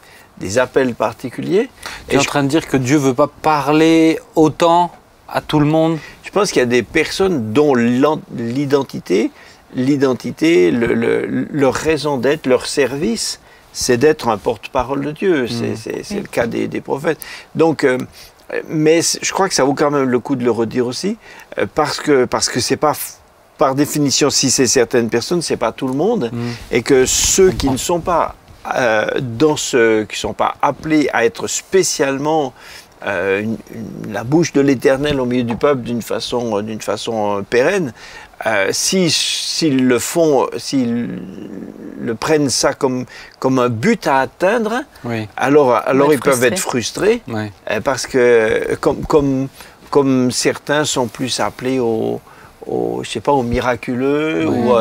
appels particuliers. tu es en train de dire que Dieu ne veut pas parler autant à tout le monde. Je pense qu'il y a des personnes dont l'identité, leur raison d'être, leur service, c'est d'être un porte-parole de Dieu. C'est le cas des prophètes. Donc, mais je crois que ça vaut quand même le coup de le redire aussi, parce que c'est pas... Par définition, si c'est certaines personnes, c'est pas tout le monde, et que ceux qui ne sont pas qui sont pas appelés à être spécialement la bouche de l'Éternel au milieu du peuple d'une façon pérenne, s'ils le font, s'ils le prennent ça comme un but à atteindre, alors ils peuvent être frustrés, parce que comme certains sont plus appelés je sais pas, au miraculeux ou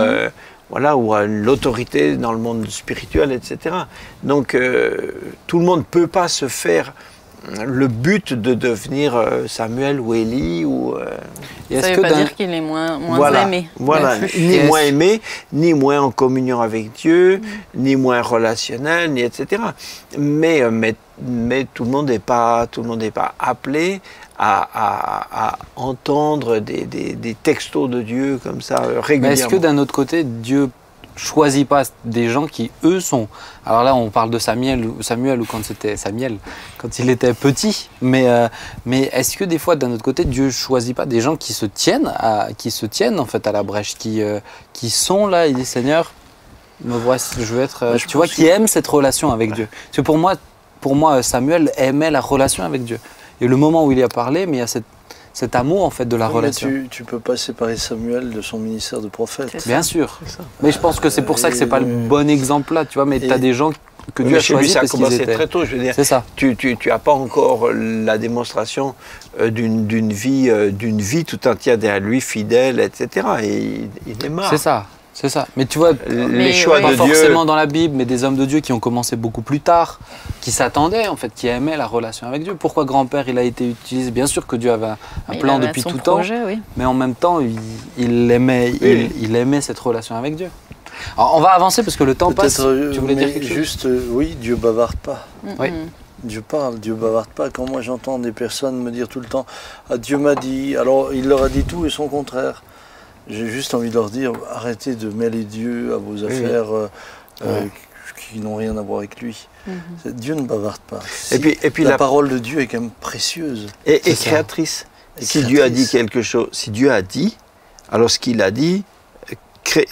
à l'autorité dans le monde spirituel, etc. Donc tout le monde ne peut pas se faire le but de devenir Samuel ou Élie. Ça ne veut pas dire qu'il est moins aimé. Voilà, ni moins aimé, ni moins en communion avec Dieu, ni moins relationnel, etc. Mais tout le monde n'est pas appelé à entendre des textos de Dieu comme ça régulièrement. Mais est-ce que d'un autre côté, Dieu choisit pas des gens qui, eux, sont... Alors là, on parle de Samuel ou quand c'était Samuel, quand il était petit. Mais est-ce que des fois, d'un autre côté, Dieu choisit pas des gens qui se tiennent en fait à la brèche, qui sont là, il dit Seigneur, me voici, je veux être... tu vois, qui aiment cette relation avec Dieu. Parce que pour moi, Samuel aimait la relation avec Dieu. Et le moment où il y a parlé, mais il y a cet amour en fait de la relation. Mais tu peux pas séparer Samuel de son ministère de prophète. Bien sûr. Mais je pense que c'est pour ça que c'est pas le bon exemple là, tu vois. Mais tu as des gens que Dieu a choisi parce qu'ils étaient... très tôt, je veux dire. C'est ça. Tu n'as pas encore la démonstration d'une vie tout entière derrière lui, fidèle, etc. Et il est mort. C'est ça. C'est ça. Mais tu vois, les choix pas de Dieu... forcément dans la Bible, mais des hommes de Dieu qui ont commencé beaucoup plus tard, qui s'attendaient en fait, qui aimaient la relation avec Dieu. Pourquoi grand-père il a été utilisé? Bien sûr que Dieu avait un plan depuis tout temps, oui. mais en même temps il aimait cette relation avec Dieu. Alors on va avancer parce que le temps passe. Tu voulais dire quelque chose? Juste, oui, Dieu bavarde pas. Oui. Dieu parle, Dieu bavarde pas. Quand moi j'entends des personnes me dire tout le temps « Ah, Dieu m'a dit », alors il leur a dit tout et son contraire. J'ai juste envie de leur dire, arrêtez de mêler Dieu à vos affaires qui n'ont rien à voir avec lui. Dieu ne bavarde pas. Et puis la parole de Dieu est quand même précieuse. Et créatrice. Si Dieu a dit quelque chose, si Dieu a dit, alors ce qu'il a dit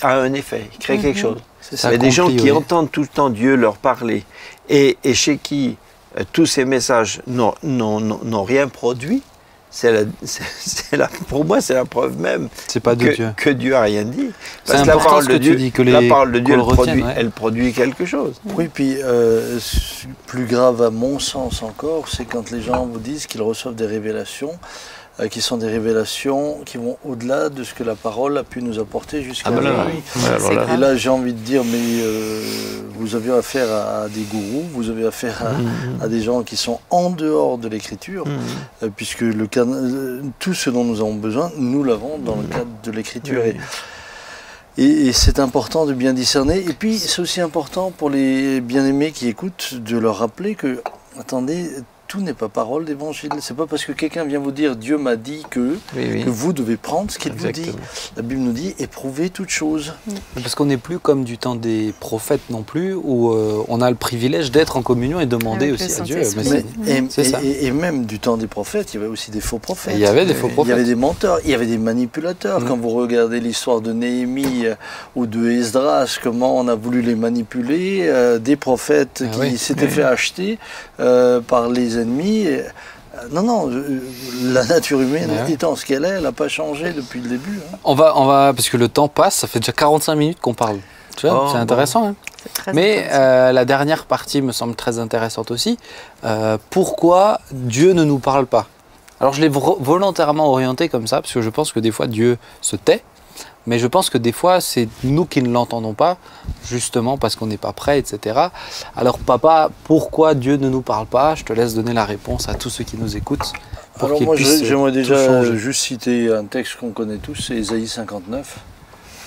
a un effet, il crée quelque chose. Il y a des gens qui entendent tout le temps Dieu leur parler et chez qui tous ces messages n'ont rien produit. Pour moi, c'est la preuve même que Dieu n'a rien dit. Parce que la parole de Dieu, elle produit quelque chose. Oui, puis plus grave à mon sens encore, c'est quand les gens vous disent qu'ils reçoivent des révélations, qui sont des révélations qui vont au-delà de ce que la parole a pu nous apporter jusqu'à aujourd'hui. Et là, j'ai envie de dire, mais vous avez affaire à des gourous, vous avez affaire à des gens qui sont en dehors de l'écriture, puisque tout ce dont nous avons besoin, nous l'avons dans le cadre de l'écriture. Et c'est important de bien discerner. Et puis, c'est aussi important pour les bien-aimés qui écoutent de leur rappeler que, attendez, tout n'est pas parole d'évangile. C'est pas parce que quelqu'un vient vous dire Dieu m'a dit que vous devez prendre ce qu'il vous dit. La Bible nous dit éprouver toute chose. Parce qu'on n'est plus comme du temps des prophètes non plus, où on a le privilège d'être en communion et demander aussi à Dieu. Et même du temps des prophètes, il y avait aussi des faux prophètes. Il y avait des faux prophètes. Il y avait des menteurs, il y avait des manipulateurs. Quand vous regardez l'histoire de Néhémie ou de Esdras, comment on a voulu les manipuler, des prophètes qui s'étaient fait acheter par les ennemis. Non, la nature humaine étant ce qu'elle est, elle n'a pas changé depuis le début. On va, parce que le temps passe, ça fait déjà 45 minutes qu'on parle. Tu vois, c'est intéressant. Mais la dernière partie me semble très intéressante aussi. Pourquoi Dieu ne nous parle pas? Alors je l'ai volontairement orienté comme ça, parce que je pense que des fois Dieu se tait. Mais je pense que des fois, c'est nous qui ne l'entendons pas, justement parce qu'on n'est pas prêt, etc. Alors papa, pourquoi Dieu ne nous parle pas? Je te laisse donner la réponse à tous ceux qui nous écoutent. Alors moi, j'aimerais déjà juste citer un texte qu'on connaît tous, c'est Ésaïe 59,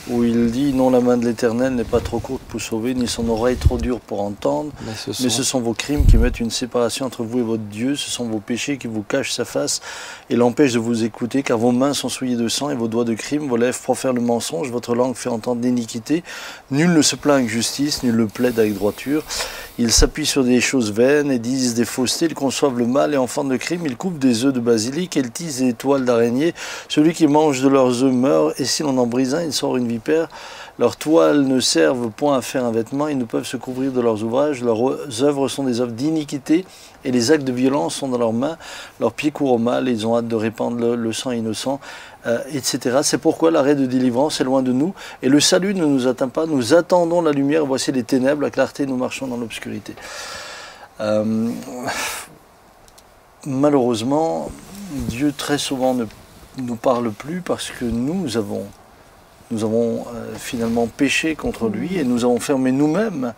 où il dit « Non, la main de l'Éternel n'est pas trop courte pour sauver, ni son oreille trop dure pour entendre, mais ce sont vos crimes qui mettent une séparation entre vous et votre Dieu, ce sont vos péchés qui vous cachent sa face et l'empêchent de vous écouter, car vos mains sont souillées de sang et vos doigts de crime, vos lèvres profèrent le mensonge, votre langue fait entendre l'iniquité. Nul ne se plaint avec justice, nul ne plaide avec droiture. Ils s'appuient sur des choses vaines et disent des faussetés, ils conçoivent le mal et enfantent le crime, ils coupent des œufs de basilic et ils tissent des toiles d'araignée. Celui qui mange de leurs œufs meurt, et si l'on en brise un, il sort une vipère. Leurs toiles ne servent point à faire un vêtement, ils ne peuvent se couvrir de leurs ouvrages. Leurs œuvres sont des œuvres d'iniquité et les actes de violence sont dans leurs mains. Leurs pieds courent au mal, ils ont hâte de répandre le sang innocent, etc. C'est pourquoi l'arrêt de délivrance est loin de nous et le salut ne nous atteint pas. Nous attendons la lumière, voici les ténèbres, la clarté, nous marchons dans l'obscurité. Malheureusement, Dieu très souvent ne nous parle plus parce que nous avons finalement péché contre lui et nous avons fermé nous-mêmes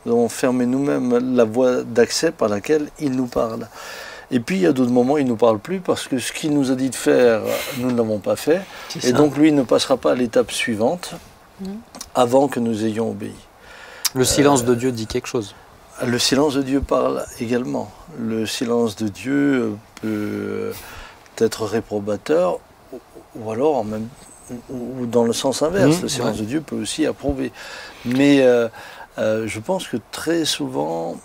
la voie d'accès par laquelle il nous parle. Et puis il y a d'autres moments où il ne nous parle plus parce que ce qu'il nous a dit de faire, nous ne l'avons pas fait. Et donc lui ne passera pas à l'étape suivante avant que nous ayons obéi. Le silence de Dieu dit quelque chose. le silence de Dieu parle également. Le silence de Dieu peut être réprobateur, ou alors en même, ou dans le sens inverse. Le silence de Dieu peut aussi approuver. Mais je pense que très souvent,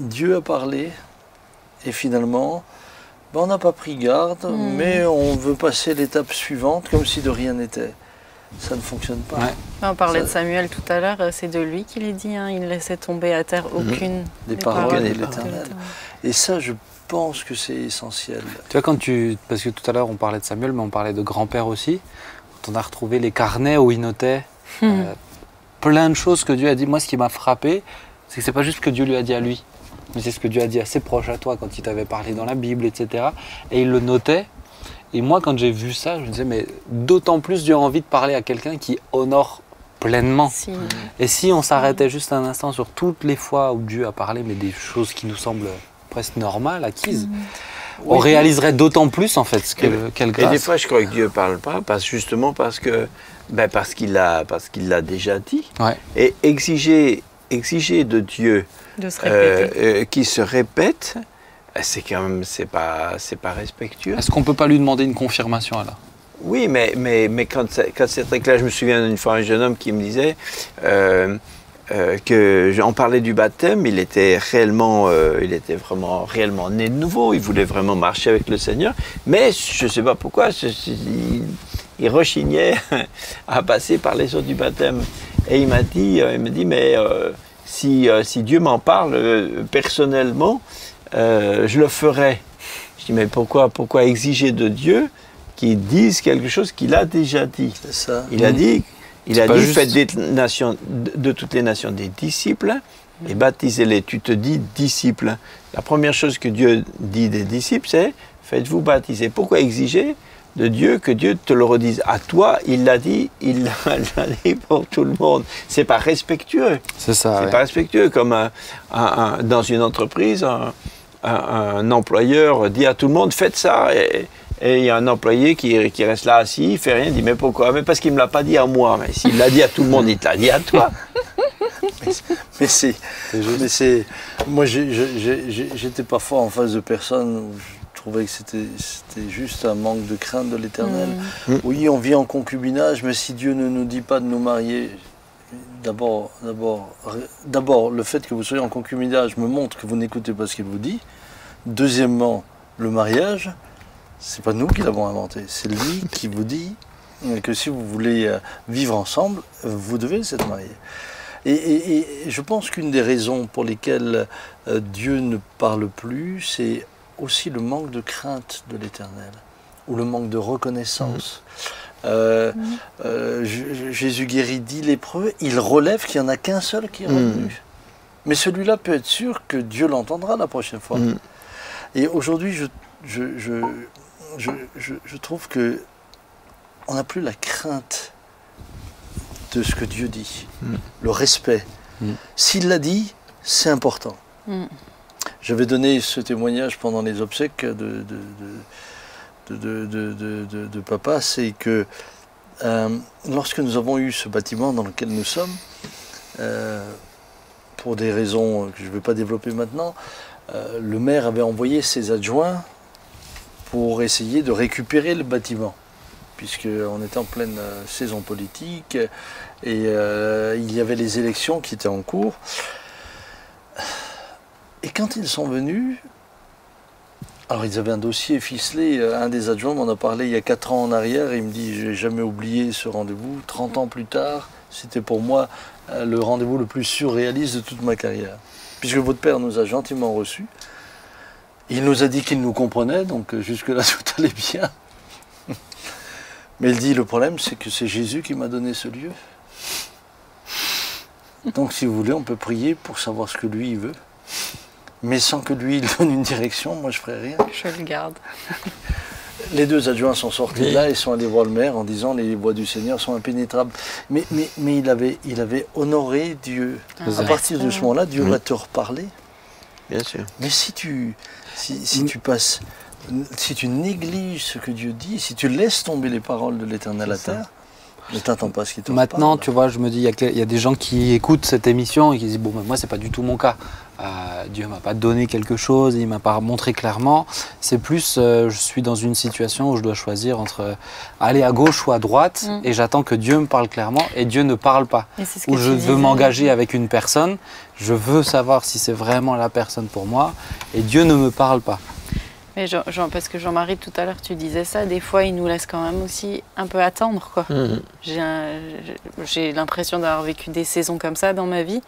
Dieu a parlé, et finalement, on n'a pas pris garde, mais on veut passer l'étape suivante comme si de rien n'était. Ça ne fonctionne pas. Ouais. On parlait de Samuel tout à l'heure, c'est de lui qu'il est dit, hein, il laissait tomber à terre aucune des paroles de de l'Éternel. Et ça, je pense que c'est essentiel. Tu vois, parce que tout à l'heure on parlait de Samuel, mais on parlait de grand-père aussi, quand on a retrouvé les carnets où il notait plein de choses que Dieu a dit. Moi, ce qui m'a frappé, c'est que c'est pas juste ce que Dieu lui a dit à lui, mais c'est ce que Dieu a dit à ses proches, à toi, quand il t'avait parlé dans la Bible, etc. Et il le notait. Et moi, quand j'ai vu ça, je me disais, mais d'autant plus Dieu a envie de parler à quelqu'un qui honore pleinement. Si. Et si on s'arrêtait juste un instant sur toutes les fois où Dieu a parlé, mais des choses qui nous semblent presque normales, acquises, on réaliserait d'autant plus, en fait, quelle grâce. Et des fois, je crois que Dieu ne parle pas, justement parce qu'il l'a déjà dit. Ouais. Et exiger de Dieu De se répéter. qui se répète, c'est quand même, c'est pas respectueux. Est-ce qu'on peut pas lui demander une confirmation alors? Oui, mais quand c'est très clair, je me souviens d'une fois un jeune homme qui me disait on parlait du baptême, il était vraiment réellement né de nouveau, il voulait vraiment marcher avec le Seigneur, mais je ne sais pas pourquoi, il rechignait à passer par les eaux du baptême. Et il me dit, mais si Dieu m'en parle personnellement, je le ferai. Je dis, mais pourquoi faudrait-il de Dieu qu'il dise quelque chose qu'il a déjà dit? C'est ça. Il a dit, faites de toutes les nations des disciples et baptisez-les. Tu te dis disciples. La première chose que Dieu dit des disciples, c'est faites-vous baptiser. Pourquoi exiger de Dieu que Dieu te le redise à toi? Il l'a dit pour tout le monde. C'est pas respectueux. C'est ça. C'est pas respectueux comme dans une entreprise. Un employeur dit à tout le monde faites ça et il y a un employé qui reste là assis, il fait rien, il dit mais pourquoi? Mais parce qu'il me l'a pas dit à moi. Mais s'il l'a dit à tout le monde, il te l'a dit à toi. Moi j'étais parfois en face de personnes où je trouvais que c'était juste un manque de crainte de l'Éternel. Oui, on vit en concubinage, mais si Dieu ne nous dit pas de nous marier, d'abord, le fait que vous soyez en concubinage me montre que vous n'écoutez pas ce qu'il vous dit. Deuxièmement, le mariage, c'est pas nous qui l'avons inventé, c'est lui qui vous dit que si vous voulez vivre ensemble, vous devez être mariés. Et je pense qu'une des raisons pour lesquelles Dieu ne parle plus, c'est aussi le manque de crainte de l'Éternel, ou le manque de reconnaissance. Jésus guérit 10 lépreux, il relève qu'il n'y en a qu'un seul qui est revenu. Mais celui-là peut être sûr que Dieu l'entendra la prochaine fois. Et aujourd'hui, je trouve que on n'a plus la crainte de ce que Dieu dit, le respect. S'il l'a dit, c'est important. J'avais donné ce témoignage pendant les obsèques de papa, c'est que lorsque nous avons eu ce bâtiment dans lequel nous sommes, pour des raisons que je ne vais pas développer maintenant, le maire avait envoyé ses adjoints pour essayer de récupérer le bâtiment, puisqu'on était en pleine saison politique et il y avait les élections qui étaient en cours. Et quand ils sont venus, alors ils avaient un dossier ficelé, un des adjoints m'en a parlé il y a 4 ans en arrière, et il me dit, je n'ai jamais oublié ce rendez-vous, 30 ans plus tard, c'était pour moi le rendez-vous le plus surréaliste de toute ma carrière. Puisque votre père nous a gentiment reçus, il nous a dit qu'il nous comprenait, donc jusque-là tout allait bien. Mais il dit, le problème c'est que c'est Jésus qui m'a donné ce lieu. Donc si vous voulez, on peut prier pour savoir ce que lui il veut. Mais sans que lui il donne une direction, moi je ferai rien. Je le garde. Les 2 adjoints sont sortis là et sont allés voir le maire en disant les voies du Seigneur sont impénétrables. Mais il avait honoré Dieu. À partir de ce moment-là, Dieu va te reparler. Bien sûr. Mais si tu négliges ce que Dieu dit, si tu laisses tomber les paroles de l'Éternel à terre, Ne t'attends pas à ce qu'il te Maintenant, reparle. tu vois, je me dis, il y a des gens qui écoutent cette émission et qui disent, bon, ben, moi, c'est pas du tout mon cas. Dieu m'a pas donné quelque chose, il m'a pas montré clairement. C'est plus, je suis dans une situation où je dois choisir entre aller à gauche ou à droite et j'attends que Dieu me parle clairement et Dieu ne parle pas. Et c'est ce que Ou tu je veux disais. m'engager avec une personne, je veux savoir si c'est vraiment la personne pour moi et Dieu ne me parle pas. Mais parce que Jean-Marie, tout à l'heure, tu disais ça, des fois, il nous laisse quand même aussi un peu attendre, quoi. J'ai l'impression d'avoir vécu des saisons comme ça dans ma vie,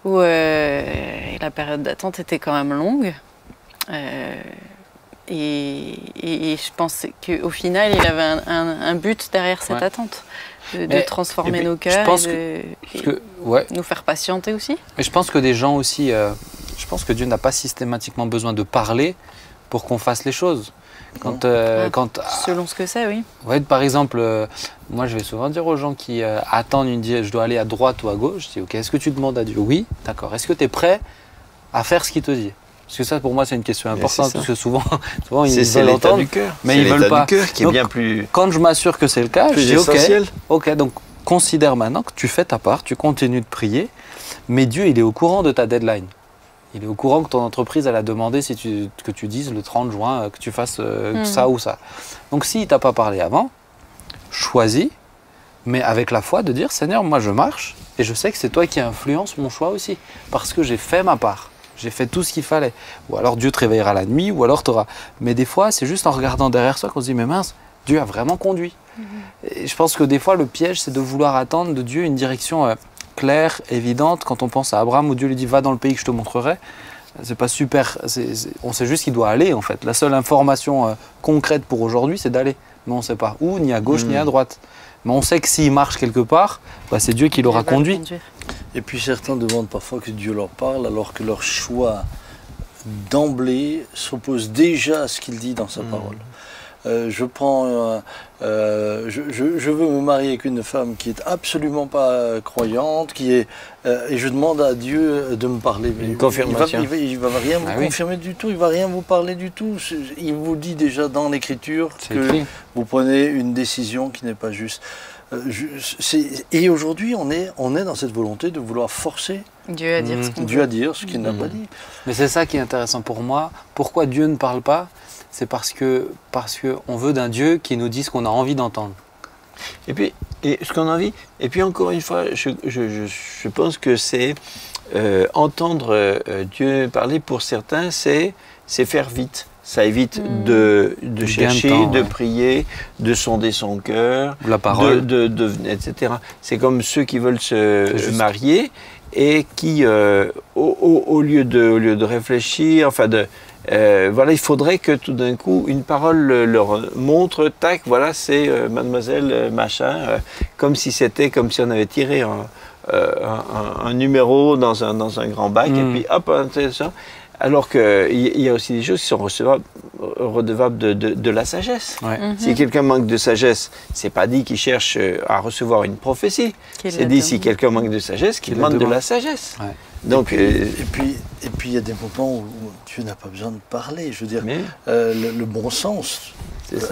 où la période d'attente était quand même longue. Et je pense qu'au final, il avait un but derrière cette attente, de transformer nos cœurs et nous faire patienter aussi. Mais je pense que des gens aussi, je pense que Dieu n'a pas systématiquement besoin de parler pour qu'on fasse les choses. Selon ce que c'est, oui. Ouais, par exemple, moi je vais souvent dire aux gens qui attendent je dois aller à droite ou à gauche, je dis ok, est-ce que tu demandes à Dieu? Oui, d'accord. Est-ce que tu es prêt à faire ce qu'il te dit? Parce que ça pour moi c'est une question importante, parce que souvent ils veulent l'entendre, du cœur. mais ils veulent pas. Du cœur qui est Donc, bien plus. Quand je m'assure que c'est le cas, je dis essentiel. ok, donc considère maintenant que tu fais ta part, tu continues de prier, mais Dieu il est au courant de ta deadline. Il est au courant que ton entreprise elle a demandé que tu dises le 30 juin que tu fasses ça ou ça. Donc s'il ne t'a pas parlé avant, choisis, mais avec la foi de dire Seigneur, moi je marche et je sais que c'est toi qui influences mon choix aussi, parce que j'ai fait ma part. J'ai fait tout ce qu'il fallait. Ou alors Dieu te réveillera la nuit, ou alors tu auras. Mais des fois, c'est juste en regardant derrière soi qu'on se dit mais mince, Dieu a vraiment conduit. Et je pense que des fois, le piège, c'est de vouloir attendre de Dieu une direction claire, évidente. Quand on pense à Abraham, où Dieu lui dit va dans le pays que je te montrerai, c'est pas super. On sait juste qu'il doit aller en fait. La seule information concrète pour aujourd'hui, c'est d'aller. Mais on ne sait pas où, ni à gauche, ni à droite. Mais on sait que s'il marche quelque part, c'est Dieu qui l'aura conduit. Et puis certains demandent parfois que Dieu leur parle alors que leur choix d'emblée s'oppose déjà à ce qu'il dit dans sa parole. Je veux me marier avec une femme qui est absolument pas croyante, et je demande à Dieu de me parler. Une confirmation. Il va rien vous confirmer du tout, il va rien vous parler du tout. Il vous dit déjà dans l'Écriture que vous prenez une décision qui n'est pas juste. Et aujourd'hui, on est dans cette volonté de vouloir forcer Dieu à dire ce qu'on Dieu veut. à dire ce qu'il n'a pas dit. Mais c'est ça qui est intéressant pour moi. Pourquoi Dieu ne parle pas? C'est parce qu'on veut d'un Dieu qui nous dise ce qu'on a envie d'entendre. Et puis, ce qu'on a envie. Et puis encore une fois, je pense que c'est entendre Dieu parler pour certains, c'est faire vite. Ça évite de chercher, de prier, de sonder son cœur, la parole, etc. C'est comme ceux qui veulent se marier et qui, au lieu de réfléchir, voilà, il faudrait que tout d'un coup une parole leur montre, tac, voilà, c'est mademoiselle machin, comme si on avait tiré un numéro dans un grand bac et puis hop, c'est ça. Alors qu'il y a aussi des choses qui sont redevables de la sagesse. Si quelqu'un manque de sagesse, c'est pas dit qu'il cherche à recevoir une prophétie. C'est dit si quelqu'un manque de sagesse, qu'il demande de la sagesse. Donc, et puis il y a des moments où Dieu n'a pas besoin de parler. Je veux dire, le bon sens.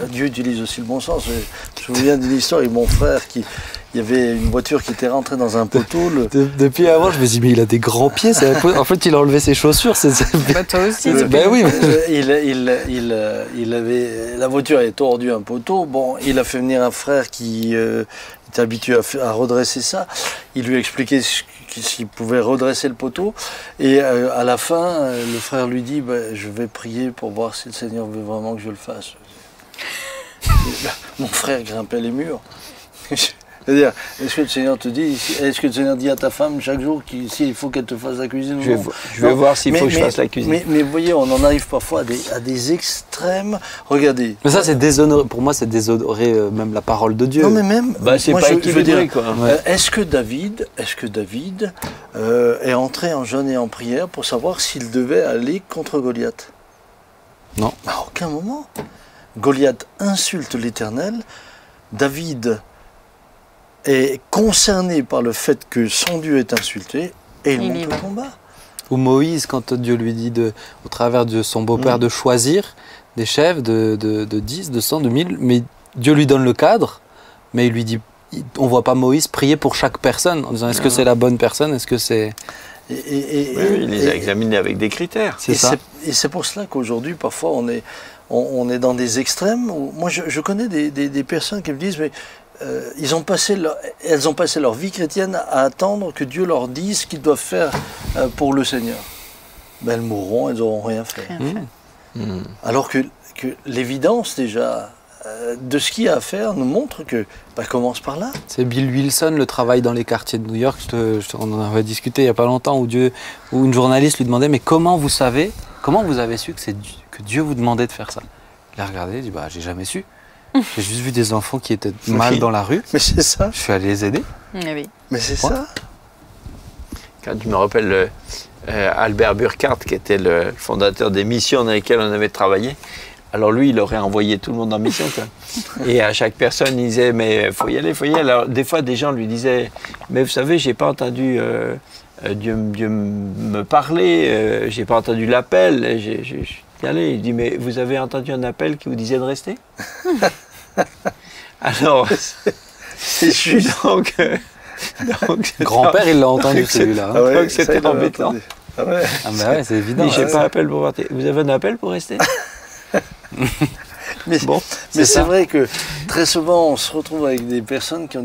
Dieu utilise aussi le bon sens. Je me souviens d'une histoire avec mon frère il y avait une voiture qui était rentrée dans un poteau. Depuis avant, je me dis mais il a des grands pieds. En fait, il a enlevé ses chaussures. Bah, toi aussi. Oui. La voiture est tordue un poteau. Bon, il a fait venir un frère qui était habitué à redresser ça. Il lui a expliqué s'il pouvait redresser le poteau. Et à la fin, le frère lui dit je vais prier pour voir si le Seigneur veut vraiment que je le fasse. Mon frère grimpait les murs. C'est-à-dire, est-ce que le Seigneur te dit, est-ce que le Seigneur dit à ta femme chaque jour s'il faut qu'elle te fasse la cuisine? Je vais voir s'il faut que je fasse la cuisine. Mais vous voyez, on en arrive parfois à des extrêmes. Regardez. Mais ça, c'est déshonorer. Pour moi, c'est déshonorer même la parole de Dieu. Non, mais même. C'est pas équilibré, quoi. Est-ce que David est entré en jeûne et en prière pour savoir s'il devait aller contre Goliath? Non. À aucun moment. Goliath insulte l'Éternel. David est concerné par le fait que son Dieu est insulté et il monte au combat. Ou Moïse, quand Dieu lui dit, au travers de son beau-père, de choisir des chefs de 10, de 100, de 1000, mais Dieu lui donne le cadre, mais il lui dit on voit pas Moïse prier pour chaque personne en disant est-ce que c'est la bonne personne, est-ce que c'est... Oui, il les a examinés avec des critères. C'est ça. Et c'est pour cela qu'aujourd'hui, parfois, on est dans des extrêmes. Moi, je connais des personnes qui me disent, mais elles ont passé leur vie chrétienne à attendre que Dieu leur dise ce qu'ils doivent faire pour le Seigneur. Ben, elles mourront, elles n'auront rien fait. Alors que l'évidence, déjà, de ce qu'il y a à faire nous montre que commence par là. C'est Bill Wilson, le travail dans les quartiers de New York, on en avait discuté il n'y a pas longtemps, où une journaliste lui demandait mais comment vous avez su que Dieu vous demandait de faire ça? Il a regardé, il dit j'ai jamais su. J'ai juste vu des enfants qui étaient mal dans la rue. Mais c'est ça. Je suis allé les aider. Oui. Mais c'est ça. Quand je me rappelle Albert Burkhardt, qui était le fondateur des missions dans lesquelles on avait travaillé, alors lui, il aurait envoyé tout le monde en mission, quoi. Et à chaque personne, il disait, mais faut y aller, faut y aller. Alors des fois, des gens lui disaient, mais vous savez, j'ai pas entendu Dieu me parler, j'ai pas entendu l'appel, je suis allé. Il dit, mais vous avez entendu un appel qui vous disait de rester? Alors, c'est juste. donc Grand-père, il l'a entendu celui-là. Ah ouais, donc c'était embêtant. Ah ouais. Ah bah ouais, c'est évident. Mais j'ai pas appel pour partir. Vous avez un appel pour rester? Mais bon, c'est vrai que très souvent on se retrouve avec des personnes qui ont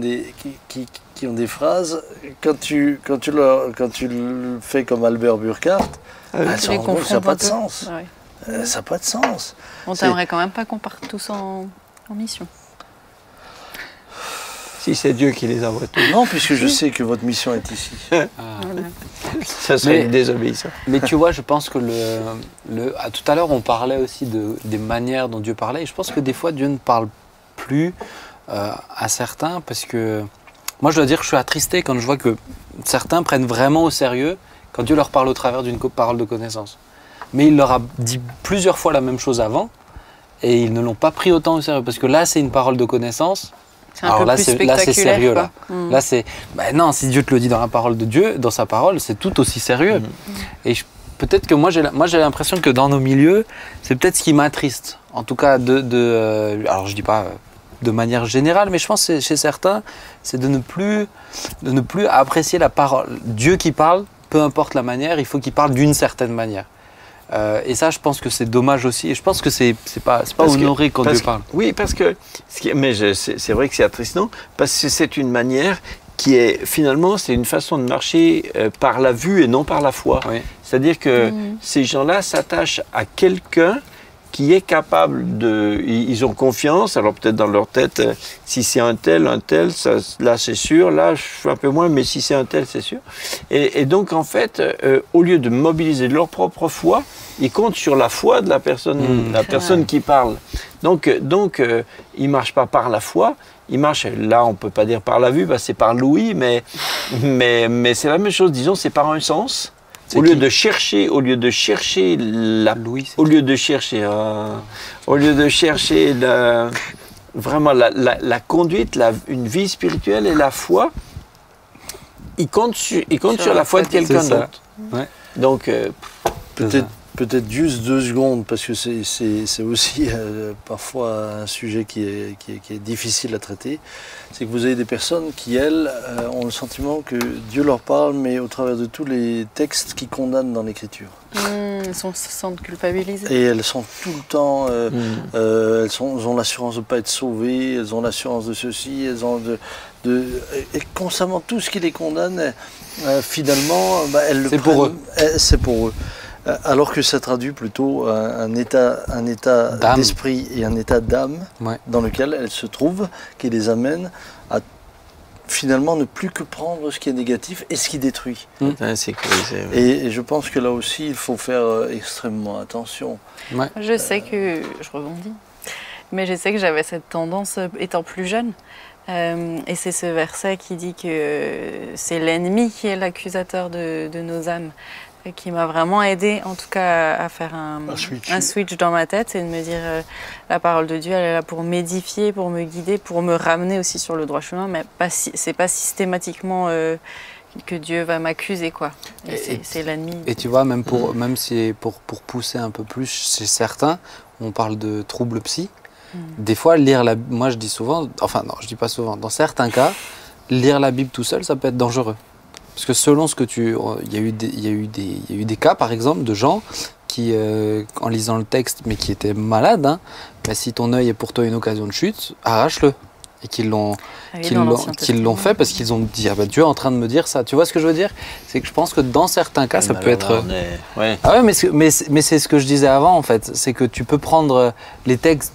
des phrases, quand tu le fais comme Albert Burkhardt, elles se rendent compte que ça n'a pas de sens. Ouais. Ça n'a pas de sens. On t'aimerait quand même pas qu'on parte tous en mission. Si c'est Dieu qui les envoie tous. Non, puisque je sais que votre mission est ici. Voilà. Ça serait une désobéissance. Mais tu vois, je pense que tout à l'heure, on parlait aussi des manières dont Dieu parlait. Et je pense que des fois, Dieu ne parle plus à certains parce que moi, je dois dire que je suis attristé quand je vois que certains prennent vraiment au sérieux quand Dieu leur parle au travers d'une parole de connaissance. Mais il leur a dit plusieurs fois la même chose avant et ils ne l'ont pas pris autant au sérieux parce que là, c'est une parole de connaissance. C'est un peu plus spectaculaire. Là, c'est sérieux. Là, Mmh. là c'est. Non, si Dieu te le dit dans la parole de Dieu, dans sa parole, c'est tout aussi sérieux. Et peut-être que moi, j'ai l'impression que dans nos milieux, c'est peut-être ce qui m'attriste. En tout cas, alors je dis pas de manière générale, mais je pense que chez certains, c'est de ne plus apprécier la parole. Dieu qui parle, peu importe la manière, il faut qu'il parle d'une certaine manière. Et ça, je pense que c'est dommage aussi. Et je pense que c'est pas honoré quand Dieu parle. Oui, parce que c'est vrai que c'est attristant, parce que c'est une manière qui est finalement c'est une façon de marcher par la vue et non par la foi. Oui. C'est-à-dire que ces gens-là s'attachent à quelqu'un qui est capable de... Ils ont confiance, alors peut-être dans leur tête, si c'est un tel, ça, là c'est sûr, là je suis un peu moins, mais si c'est un tel, c'est sûr. Et donc en fait, au lieu de mobiliser leur propre foi, ils comptent sur la foi de la personne qui parle. Donc ils ne marchent pas par la foi, ils marchent, là on ne peut pas dire par la vue, parce que c'est par l'ouïe, mais c'est la même chose, disons, c'est par un sens. Au lieu de chercher vraiment la conduite, une vie spirituelle et la foi, il compte sur la foi de quelqu'un d'autre. Ouais. Donc Peut-être juste 2 secondes, parce que c'est aussi parfois un sujet qui est difficile à traiter. C'est que vous avez des personnes qui, elles, ont le sentiment que Dieu leur parle, mais au travers de tous les textes qui condamnent dans l'Écriture. Elles se sentent culpabilisées. Et elles sont tout le temps, elles ont l'assurance de ne pas être sauvées, elles ont l'assurance de ceci, elles ont et constamment tout ce qui les condamne, finalement, elles le prennent. Pour eux. C'est pour eux. Alors que ça traduit plutôt un état d'esprit et un état d'âme dans lequel elles se trouvent, qui les amène à finalement ne plus que prendre ce qui est négatif et ce qui détruit. Et je pense que là aussi, il faut faire extrêmement attention. Ouais. Je sais que, je rebondis, mais je sais que j'avais cette tendance étant plus jeune. Et c'est ce verset qui dit que c'est l'ennemi qui est l'accusateur de nos âmes, qui m'a vraiment aidée en tout cas à faire un switch dans ma tête et de me dire la parole de Dieu elle est là pour m'édifier, pour me guider, pour me ramener aussi sur le droit chemin, mais c'est pas systématiquement que Dieu va m'accuser quoi. C'est l'ennemi. Et tu vois, même si pour pousser un peu plus chez certains, on parle de troubles psy. Des fois, moi je dis souvent, enfin non, je dis pas souvent, dans certains cas, lire la Bible tout seul, ça peut être dangereux. Parce que selon ce que il y a eu des cas, par exemple, de gens qui, en lisant le texte, mais qui étaient malades, hein, bah, si ton œil est pour toi une occasion de chute, arrache-le. Et qu'ils l'ont fait parce qu'ils ont dit ah bah, Dieu est en train de me dire ça. Tu vois ce que je veux dire? C'est que je pense que dans certains cas, ça peut être. Ouais. Ah ouais, mais c'est ce que je disais avant en fait. C'est que tu peux prendre les textes.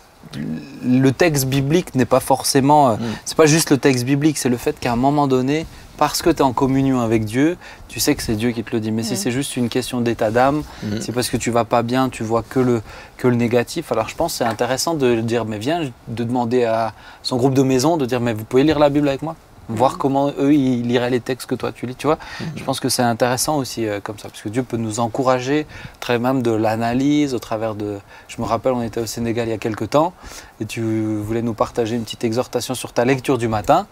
Le texte biblique n'est pas forcément. C'est pas juste le texte biblique, c'est le fait qu'à un moment donné, parce que tu es en communion avec Dieu, tu sais que c'est Dieu qui te le dit. Mais si c'est juste une question d'état d'âme, c'est parce que tu vas pas bien, tu vois que le négatif. Alors je pense que c'est intéressant de dire, mais viens, de demander à son groupe de maison, de dire, mais vous pouvez lire la Bible avec moi? Voir comment eux, ils liraient les textes que toi tu lis, tu vois. Je pense que c'est intéressant aussi comme ça, parce que Dieu peut nous encourager, au travers même de l'analyse, au travers de... Je me rappelle, on était au Sénégal il y a quelques temps, et tu voulais nous partager une petite exhortation sur ta lecture du matin,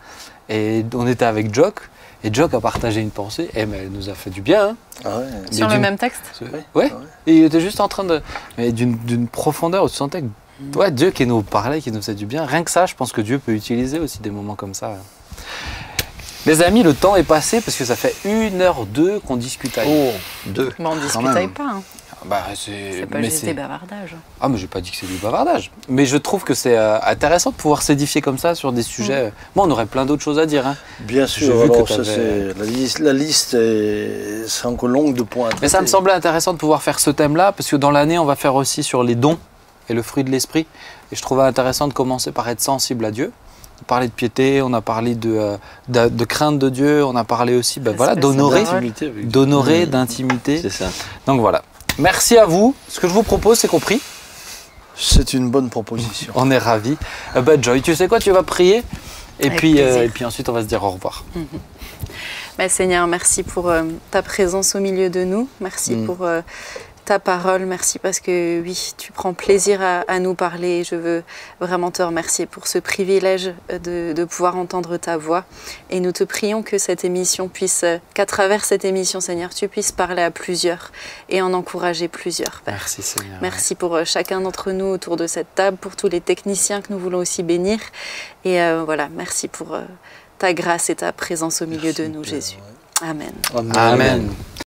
et on était avec Jock, et Jock a partagé une pensée, et mais elle nous a fait du bien. Hein. Ah ouais. Sur le même texte? Ouais. Et il était juste en train de... Mais d'une profondeur où tu sentais que ouais, Dieu qui nous parlait, qui nous faisait du bien. Rien que ça, je pense que Dieu peut utiliser aussi des moments comme ça. Les amis, le temps est passé parce que ça fait 1h02 qu'on discute. Oh, 2. Mais on ne discute pas. Hein. Bah, c'est pas juste des bavardages. Ah, mais j'ai pas dit que c'est du bavardage. Mais je trouve que c'est intéressant de pouvoir s'édifier comme ça sur des sujets. Bon, on aurait plein d'autres choses à dire. Hein. Bien sûr, alors ça, la liste c'est encore longue de points. Mais ça me semblait intéressant de pouvoir faire ce thème-là parce que dans l'année, on va faire aussi sur les dons et le fruit de l'esprit. Et je trouvais intéressant de commencer par être sensible à Dieu. On a parlé de piété, on a parlé de crainte de Dieu, on a parlé aussi d'honorer, d'intimité. C'est ça. Donc voilà. Merci à vous. Ce que je vous propose, c'est qu'on prie. C'est une bonne proposition. On est ravis. Joy, tu sais quoi, tu vas prier et puis ensuite on va se dire au revoir. Bah, Seigneur, merci pour ta présence au milieu de nous. Merci pour ta parole. Merci parce que oui, tu prends plaisir à nous parler. Je veux vraiment te remercier pour ce privilège de pouvoir entendre ta voix. Et nous te prions que cette émission puisse, qu'à travers cette émission, Seigneur, tu puisses parler à plusieurs et en encourager plusieurs, Père. Merci Seigneur. Merci pour chacun d'entre nous autour de cette table, pour tous les techniciens que nous voulons aussi bénir. Et voilà, merci pour ta grâce et ta présence au milieu de nous, Jésus. Amen. Amen.